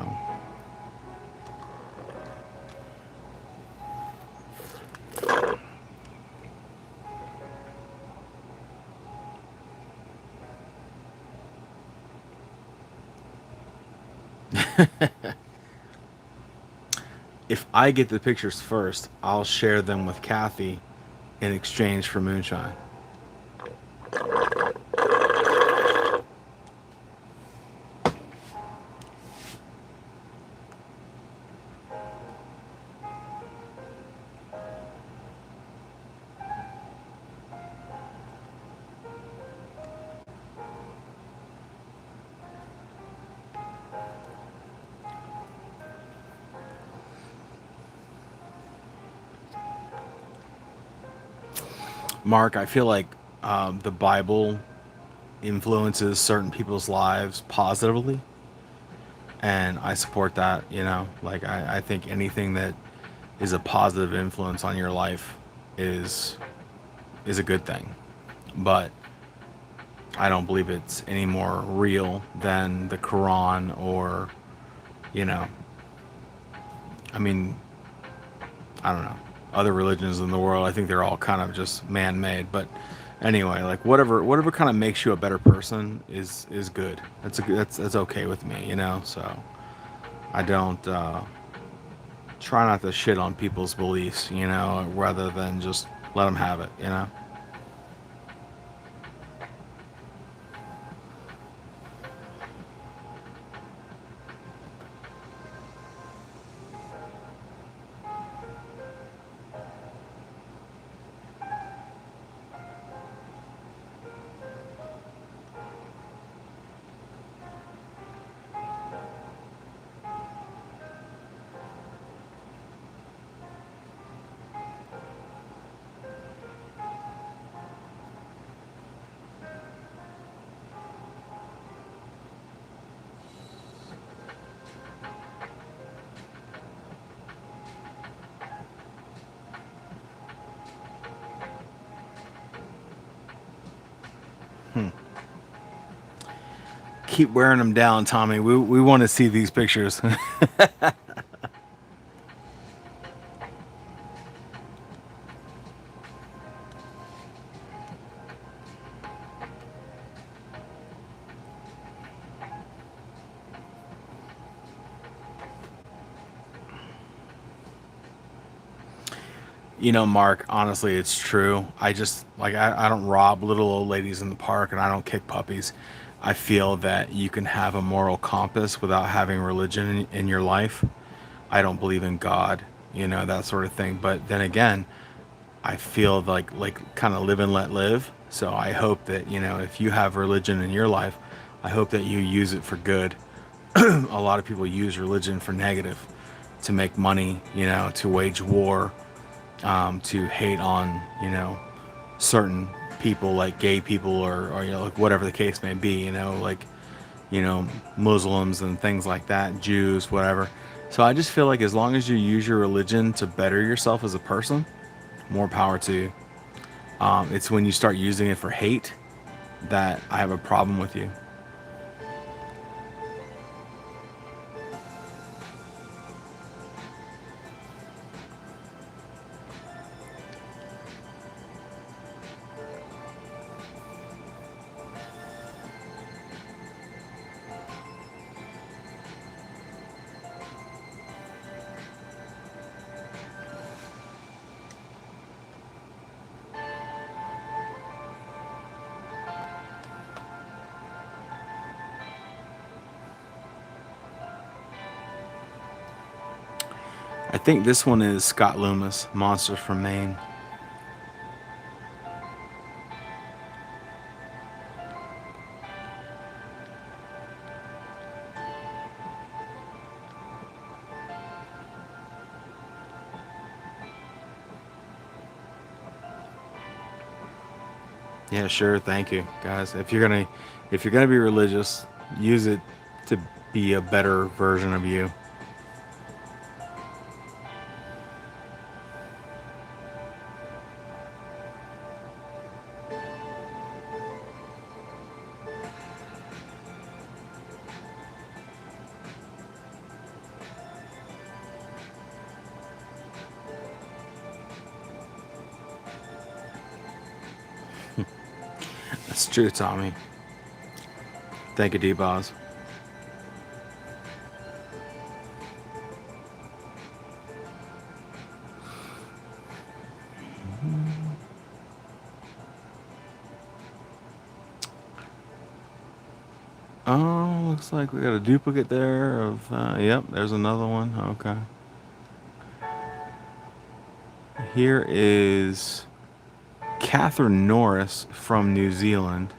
[SPEAKER 1] if I get the pictures first, I'll share them with Kathy in exchange for moonshine. Mark, I feel like the Bible influences certain people's lives positively, and I support that. You know, like I think anything that is a positive influence on your life is is a good thing. But I don't believe it's any more real than the Quran or, you know, I mean, I don't know, other religions in the world. I think they're all kind of just man-made. But anyway, like whatever kind of makes you a better person is good. That's okay with me, you know. So I don't try not to shit on people's beliefs, you know, rather than just let them have it, you know. Hmm. Keep wearing them down, Tommy. We want to see these pictures. You know, Mark, honestly, it's true. I just, like, I don't rob little old ladies in the park and I don't kick puppies. I feel that you can have a moral compass without having religion in your life. I don't believe in God, you know, that sort of thing. But then again, I feel like kind of live and let live. So I hope that, you know, if you have religion in your life, I hope that you use it for good. A lot of people use religion for negative, to make money, you know, to wage war, to hate on, you know, certain people like gay people or you know, like whatever the case may be, you know, like, you know, Muslims and things like that, Jews, whatever. So I just feel like as long as you use your religion to better yourself as a person, more power to you. It's when you start using it for hate that I have a problem with you. I think this one is Scott Loomis, Monster from Maine. Yeah, sure. Thank you, guys. If you're gonna be religious, use it to be a better version of you. That's true, Tommy. Thank you, D-Boz. Oh, looks like we got a duplicate there of, yep, there's another one. Okay. Here is Catherine Norris from New Zealand.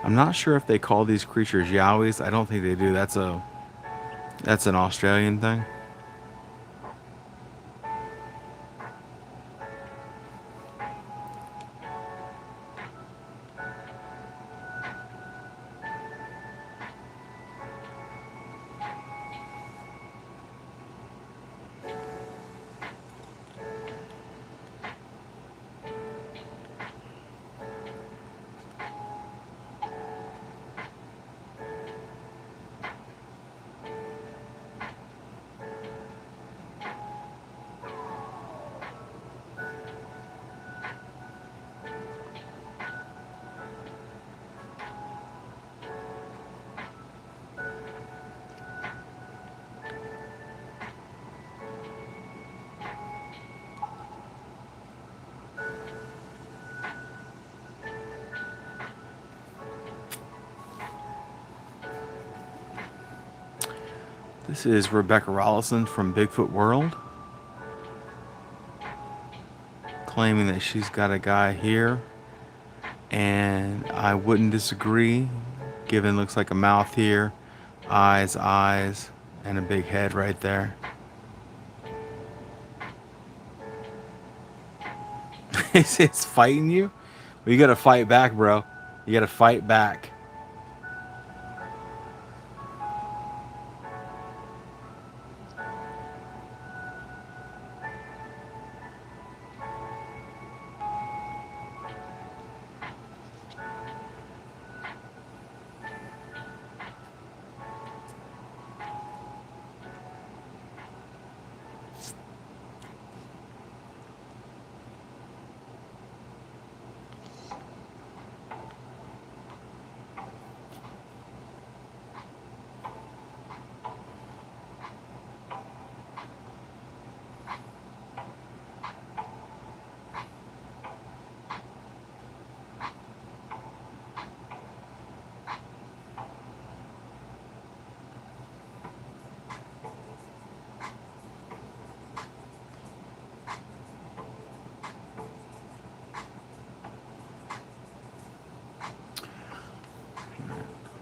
[SPEAKER 1] I'm not sure if they call these creatures yowies. I don't think they do. That's an Australian thing. This is Rebecca Rollison from Bigfoot World, claiming that she's got a guy here, and I wouldn't disagree, given looks like a mouth here, eyes, and a big head right there. It's fighting you? Well, you gotta fight back, bro. You gotta fight back.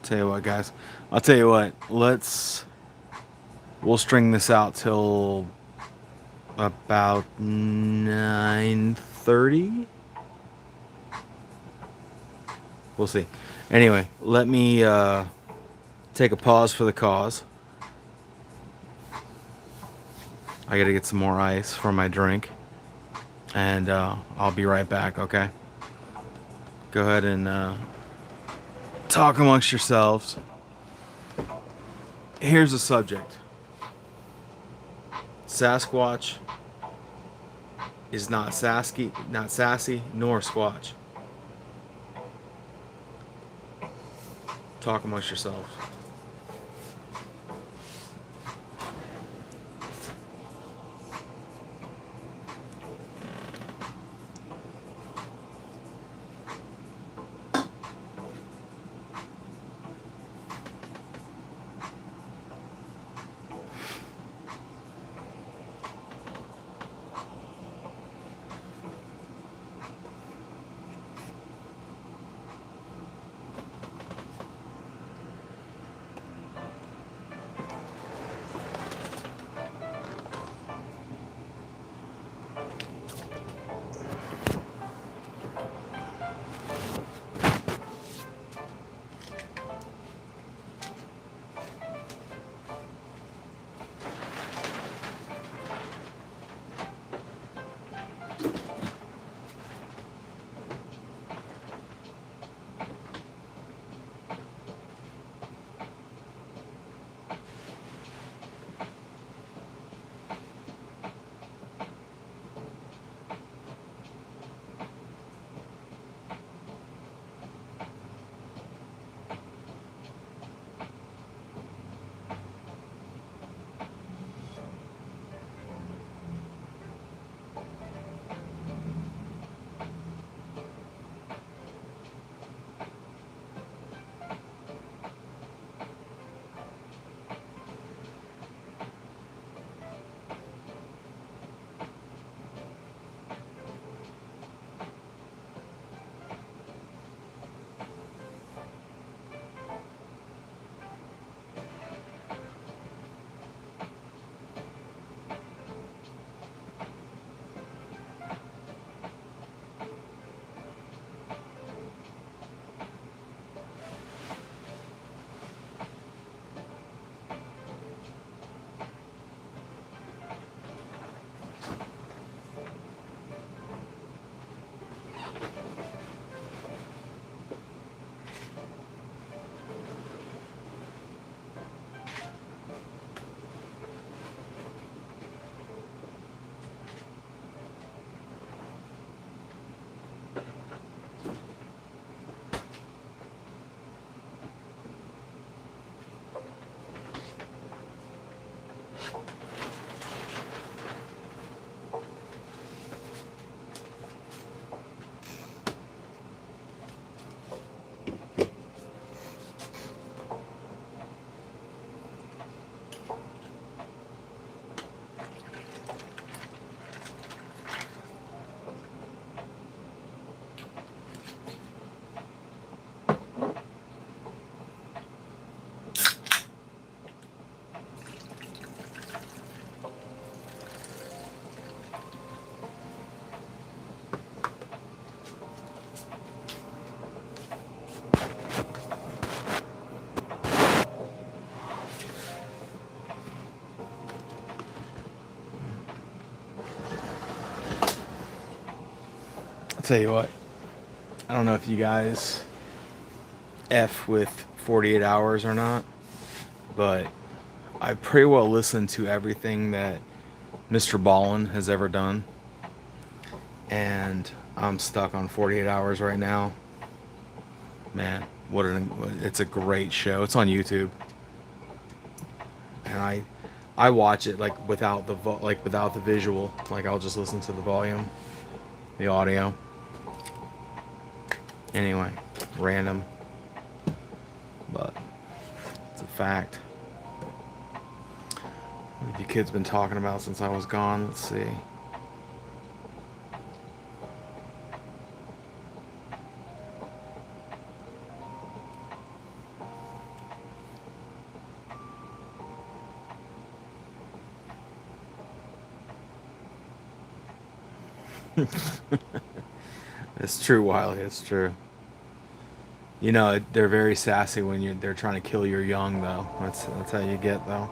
[SPEAKER 1] Tell you what, guys. I'll tell you what. We'll string this out till about 9:30. We'll see. Anyway, let me take a pause for the cause. I gotta get some more ice for my drink, and I'll be right back. Okay. Go ahead and talk amongst yourselves. Here's the subject. Sasquatch is not sassy, nor Squatch. Talk amongst yourselves. tell you what, I don't know if you guys F with 48 hours or not, but I pretty well listened to everything that Mr. Ballin has ever done, and I'm stuck on 48 hours right now. Man, it's a great show. It's on YouTube, and I watch it like without without the visual. Like I'll just listen to the volume, the audio. Anyway, random, but it's a fact. What have you kids been talking about since I was gone? Let's see. It's true, Wiley. It's true. You know, they're very sassy when they're trying to kill your young, though. That's how you get, though.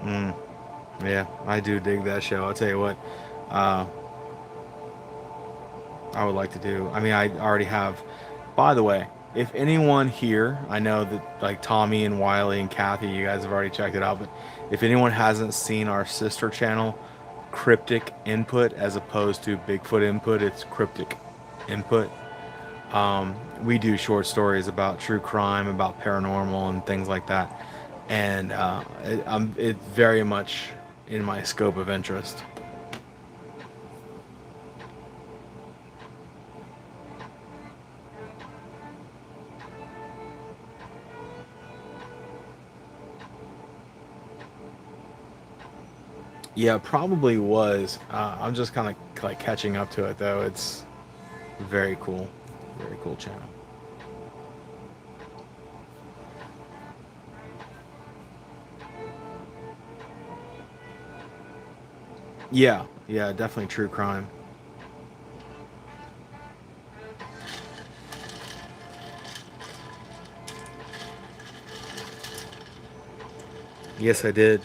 [SPEAKER 1] Mm, yeah, I do dig that show. I'll tell you what, uh, I would like to do. I mean, I already have. By the way, if anyone here, I know that like Tommy and Wiley and Kathy, you guys have already checked it out, but if anyone hasn't seen our sister channel, Cryptic Input, as opposed to Bigfoot Input, it's Cryptic Input. We do short stories about true crime, about paranormal, and things like that. And it's very much in my scope of interest. Yeah, probably was. I'm just kind of like catching up to it though. It's very cool, very cool channel. Yeah, yeah, definitely true crime. Yes, I did.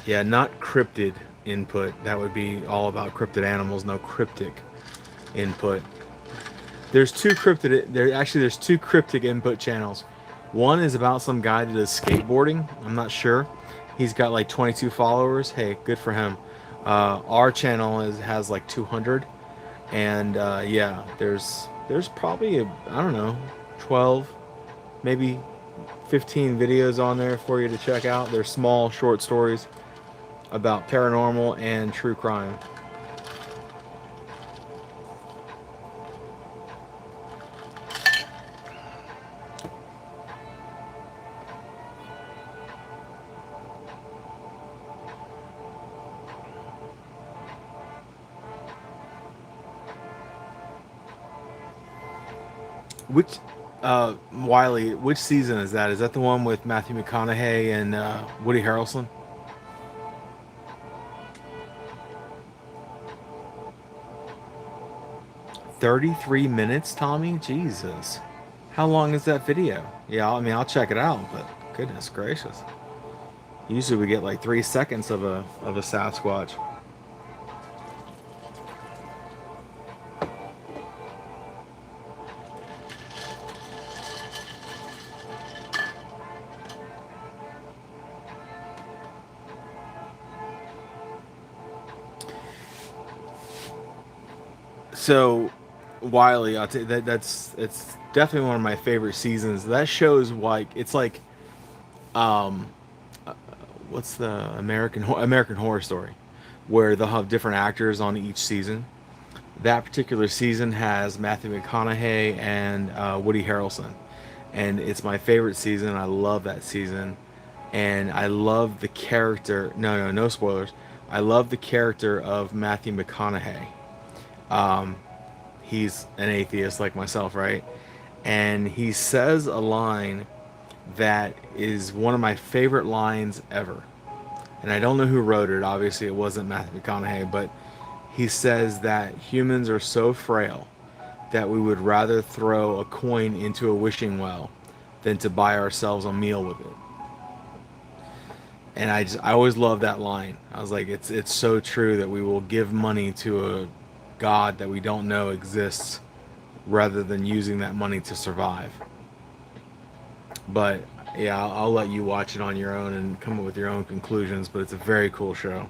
[SPEAKER 1] Yeah, not cryptid input. That would be all about cryptid animals. No cryptic input. There's two cryptic input channels. One is about some guy that does skateboarding. I'm not sure. He's got like 22 followers. Hey, good for him. Our channel has like 200, and yeah, there's probably I don't know, 12, maybe 15 videos on there for you to check out. They're small, short stories about paranormal and true crime. Which, Wiley, which season is that? Is that the one with Matthew McConaughey and Woody Harrelson? 33 minutes, Tommy? Jesus. How long is that video? Yeah, I mean, I'll check it out, but goodness gracious. Usually we get like 3 seconds of a Sasquatch. So, Wiley, I'll tell you, that's it's definitely one of my favorite seasons. That show's like it's like um what's the American Horror Story, where they'll have different actors on each season. That particular season has Matthew McConaughey and Woody Harrelson, and it's my favorite season. I love that season, and I love the character. No spoilers. I love the character of Matthew McConaughey. Um, he's an atheist like myself, right? And he says a line that is one of my favorite lines ever. And I don't know who wrote it. Obviously, it wasn't Matthew McConaughey, but he says that humans are so frail that we would rather throw a coin into a wishing well than to buy ourselves a meal with it. And I always love that line. I was like, it's so true that we will give money to a God that we don't know exists rather than using that money to survive. But yeah, I'll let you watch it on your own and come up with your own conclusions. But it's a very cool show.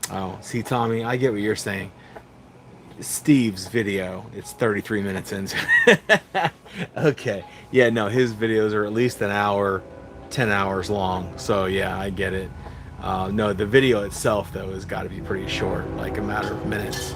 [SPEAKER 1] Oh, see, Tommy, I get what you're saying. Steve's video, it's 33 minutes into. Okay, yeah, no, his videos are at least an hour, 10 hours long. So yeah, I get it. No, the video itself though has got to be pretty short, like a matter of minutes.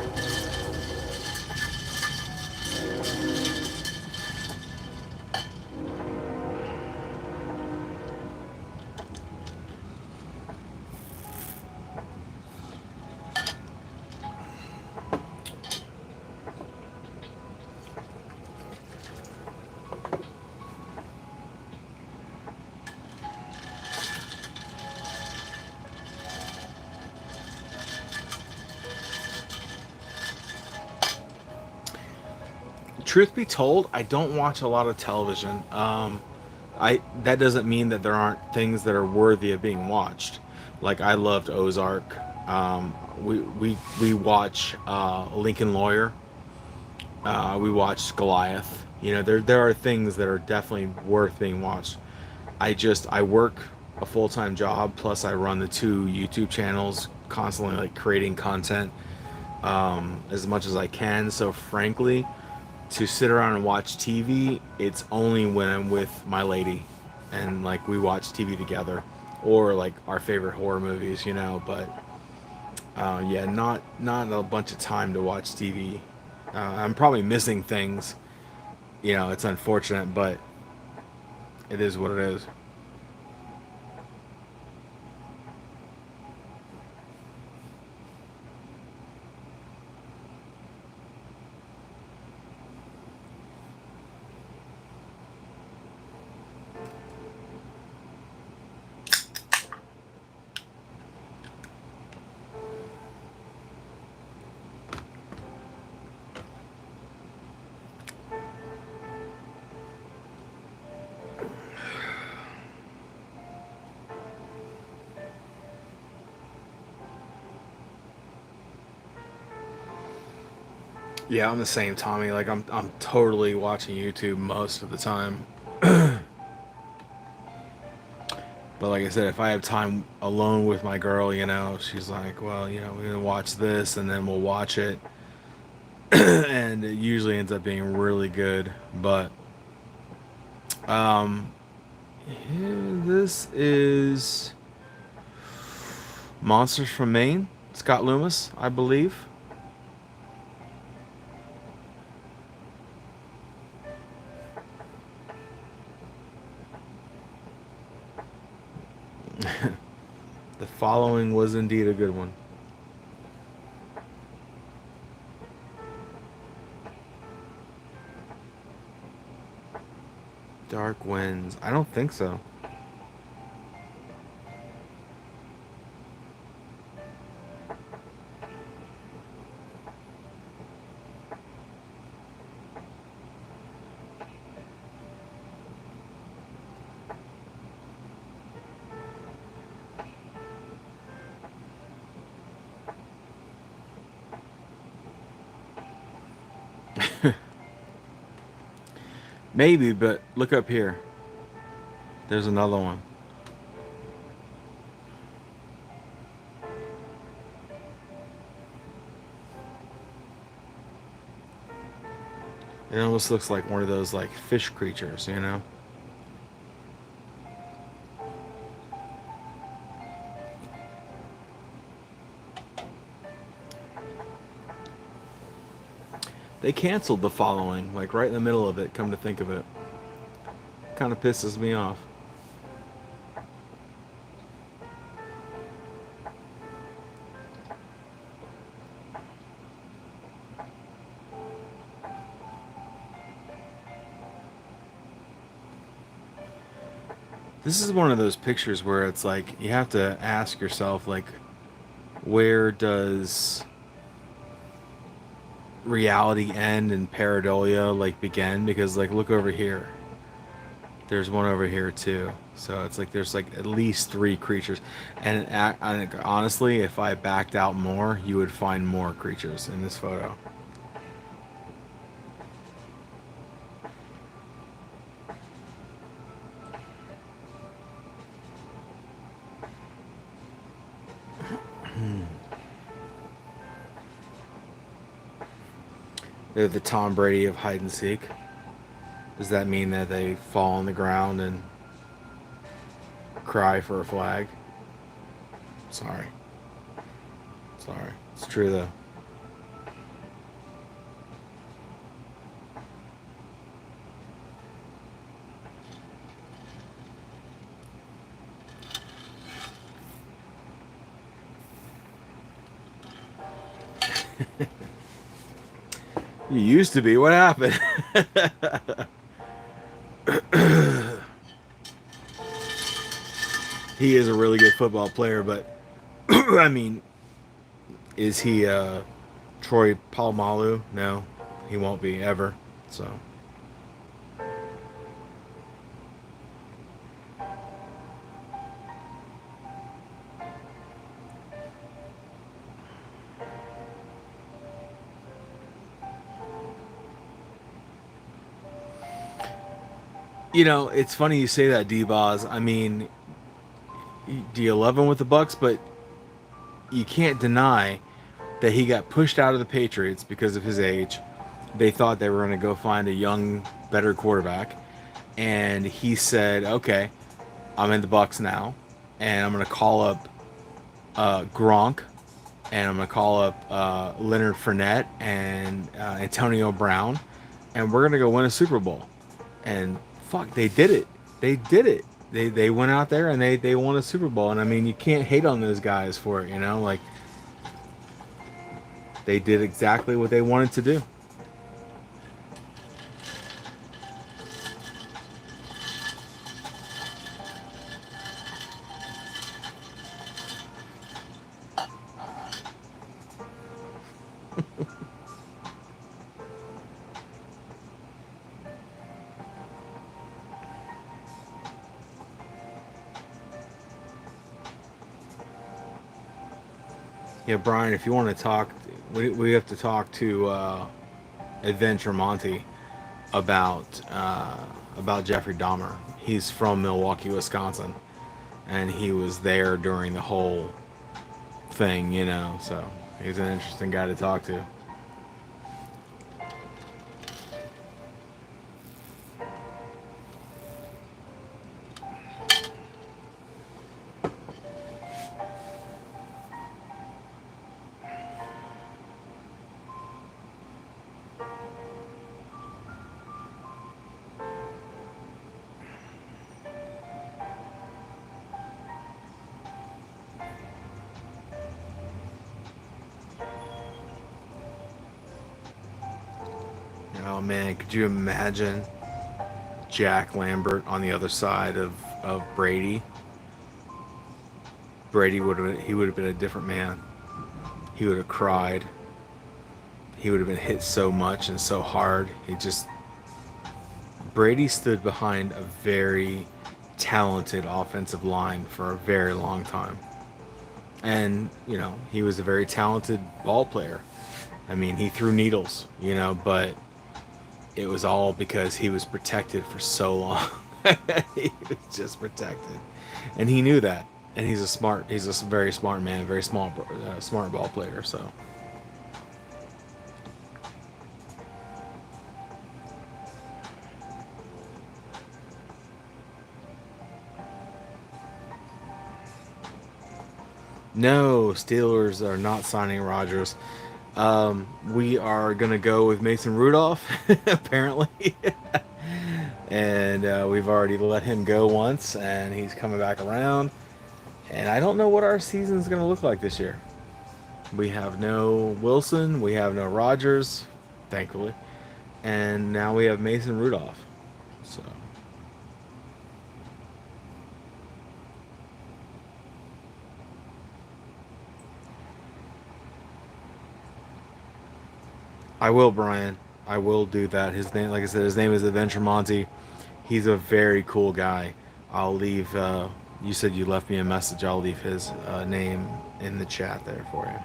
[SPEAKER 1] Truth be told, I don't watch a lot of television. I That doesn't mean that there aren't things that are worthy of being watched. Like I loved Ozark. We watch Lincoln Lawyer. We watched Goliath. You know, there are things that are definitely worth being watched. I work a full time job plus I run the two YouTube channels, constantly like creating content as much as I can. So frankly, to sit around and watch TV, it's only when I'm with my lady and like we watch TV together or like our favorite horror movies, you know. But yeah, not a bunch of time to watch TV. I'm probably missing things, you know. It's unfortunate, but it is what it is. Yeah, I'm the same, Tommy. Like I'm totally watching YouTube most of the time. But like I said, if I have time alone with my girl, you know, she's like, well, you know, we're gonna watch this, and then we'll watch it, and it usually ends up being really good. But um, this is Monsters from Maine, Scott Loomis, I believe. The following was indeed a good one. Dark Winds. I don't think so. Maybe, but look up here. There's another one. It almost looks like one of those like fish creatures, you know? They canceled the following, like right in the middle of it, come to think of it. Kind of pisses me off. This is one of those pictures where it's like you have to ask yourself, like, where does reality end and pareidolia like begin? Because like, look over here. There's one over here too. So it's like there's like at least three creatures, and honestly, if I backed out more, you would find more creatures in this photo. They're the Tom Brady of hide and seek. Does that mean that they fall on the ground and cry for a flag? Sorry. Sorry. It's true though. You used to be. What happened? He is a really good football player, but I mean, is he Troy Polamalu? No, he won't be ever. So, you know, it's funny you say that, D-Boz. I mean, do you love him with the Bucks? But you can't deny that he got pushed out of the Patriots because of his age. They thought they were going to go find a young, better quarterback, and he said, "Okay, I'm in the Bucks now, and I'm going to call up Gronk, and I'm going to call up Leonard Fournette and Antonio Brown, and we're going to go win a Super Bowl." And fuck, they did it. They did it. They went out there and they won a Super Bowl. And I mean, you can't hate on those guys for it, you know? Like, they did exactly what they wanted to do. Yeah, Brian, if you want to talk, we have to talk to Adventure Monty about Jeffrey Dahmer. He's from Milwaukee, Wisconsin, and he was there during the whole thing, you know. So he's an interesting guy to talk to. Oh man, could you imagine Jack Lambert on the other side of Brady? Brady would have been a different man. He would have cried. He would have been hit so much and so hard. He just Brady stood behind a very talented offensive line for a very long time. And, you know, he was a very talented ball player. I mean, he threw needles, you know, but it was all because he was protected for so long. He was just protected. And he knew that. And he's a very smart man, very smart ball player, so. No, Steelers are not signing Rodgers. We are gonna go with Mason Rudolph, apparently, and we've already let him go once, and he's coming back around. And I don't know what our season is gonna look like this year. We have no Wilson, we have no Rodgers, thankfully, and now we have Mason Rudolph. So I will, Brian. I will do that. His name, like I said, his name is Adventure Monty. He's a very cool guy. I'll leave. You said you left me a message. I'll leave his name in the chat there for you.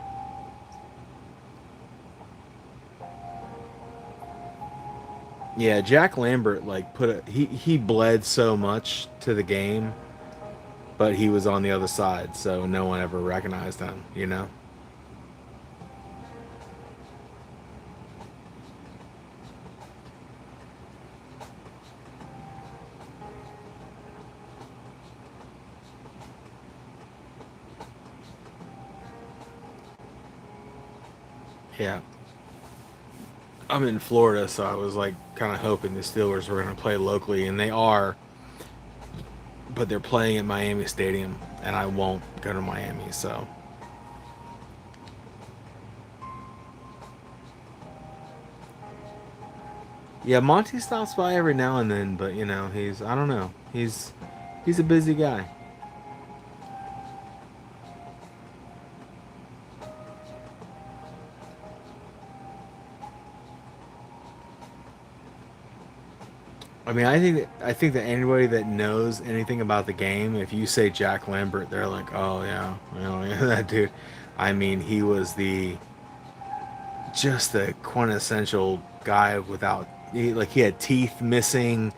[SPEAKER 1] Yeah, Jack Lambert like he bled so much to the game, but he was on the other side, so no one ever recognized him. You know. Yeah. I'm in Florida, so I was like kind of hoping the Steelers were going to play locally, and they are, but they're playing at Miami Stadium, and I won't go to Miami. So yeah, Monty stops by every now and then, but you know he's I don't know he's a busy guy. I mean, I think that anybody that knows anything about the game, if you say Jack Lambert, they're like, oh yeah, you know, yeah, that dude. I mean, he was the just the quintessential guy without like he had teeth missing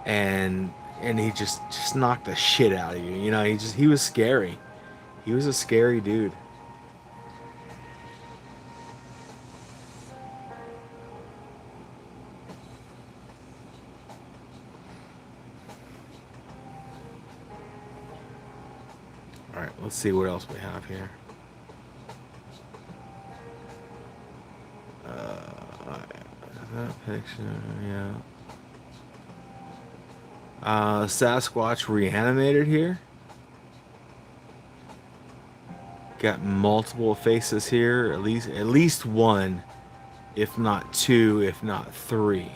[SPEAKER 1] and he just knocked the shit out of you. You know, he was scary. He was a scary dude. All right, let's see what else we have here. That picture, yeah. Sasquatch reanimated here. Got multiple faces here, at least one, if not two, if not three.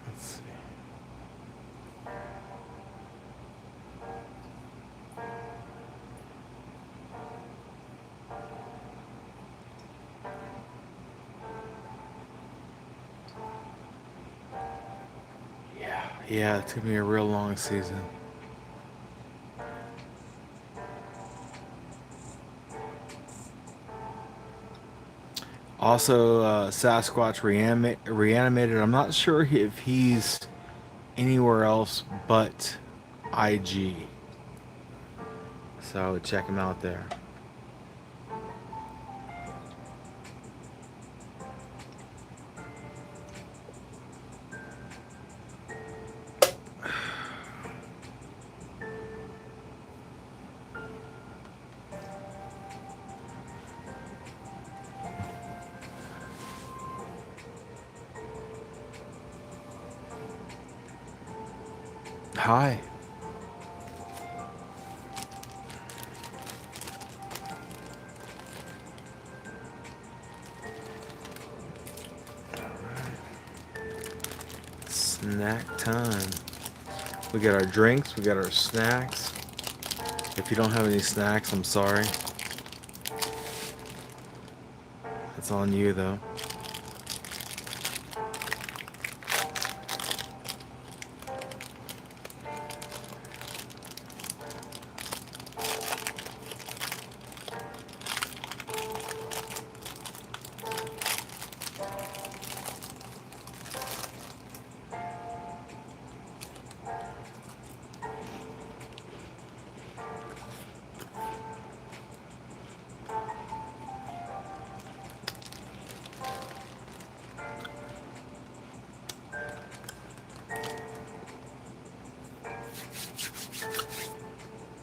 [SPEAKER 1] Let's see. Yeah, it's gonna be a real long season. Also, Sasquatch reanimated. I'm not sure if he's anywhere else but IG. So check him out there. Hi. Snack time. We got our drinks, we got our snacks. If you don't have any snacks, I'm sorry. It's on you though.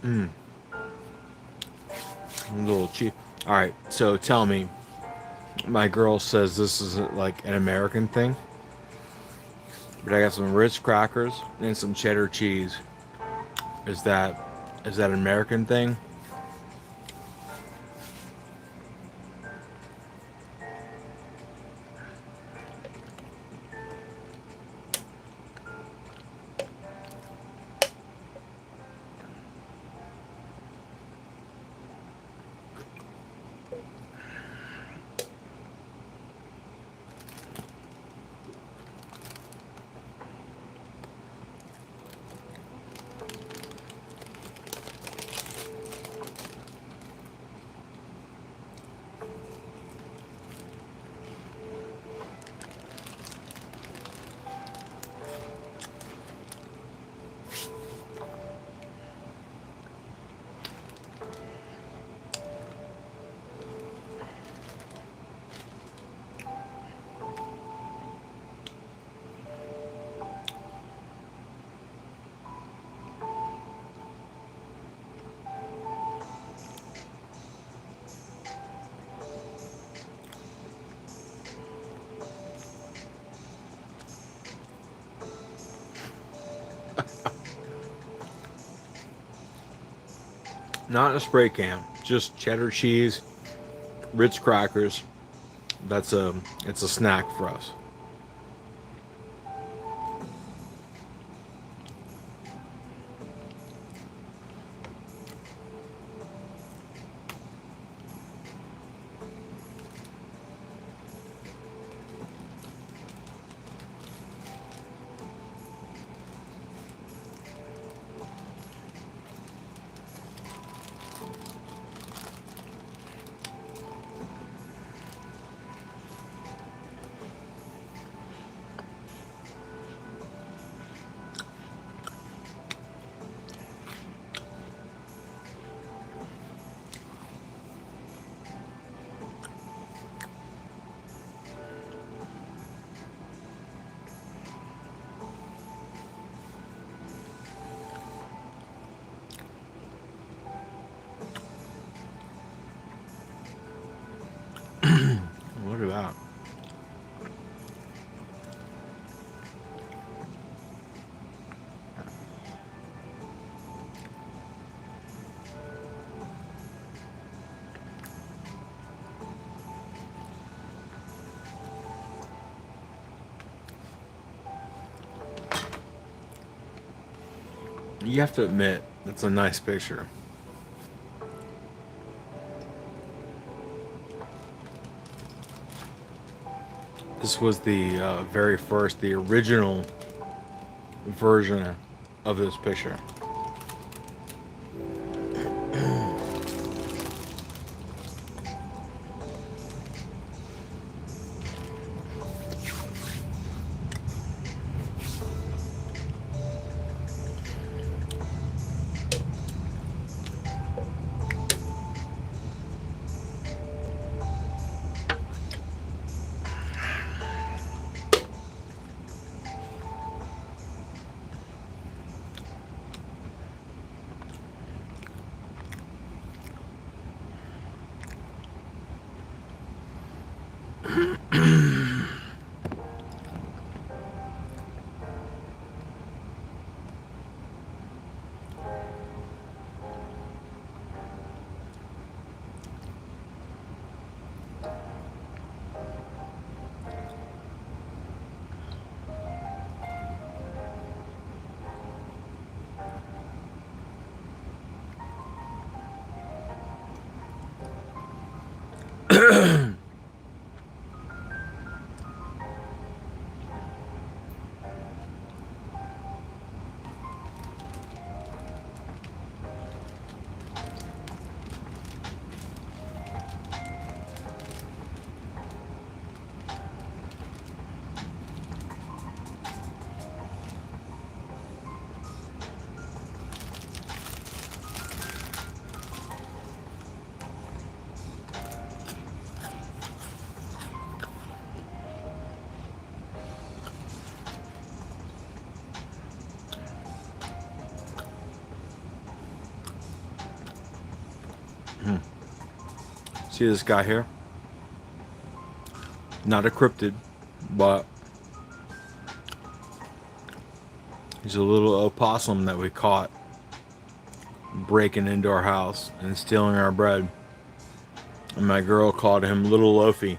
[SPEAKER 1] Mmm. A little cheap. All right, so tell me, my girl says this is like an American thing, but I got some Ritz crackers and some cheddar cheese. Is that an American thing? Not a spray can, just cheddar cheese, Ritz crackers. It's a snack for us. Look at that. You have to admit, it's a nice picture. This was the very first, the original version of this picture. See this guy here? Not a cryptid, but he's a little opossum that we caught breaking into our house and stealing our bread. And my girl called him Little Loafy.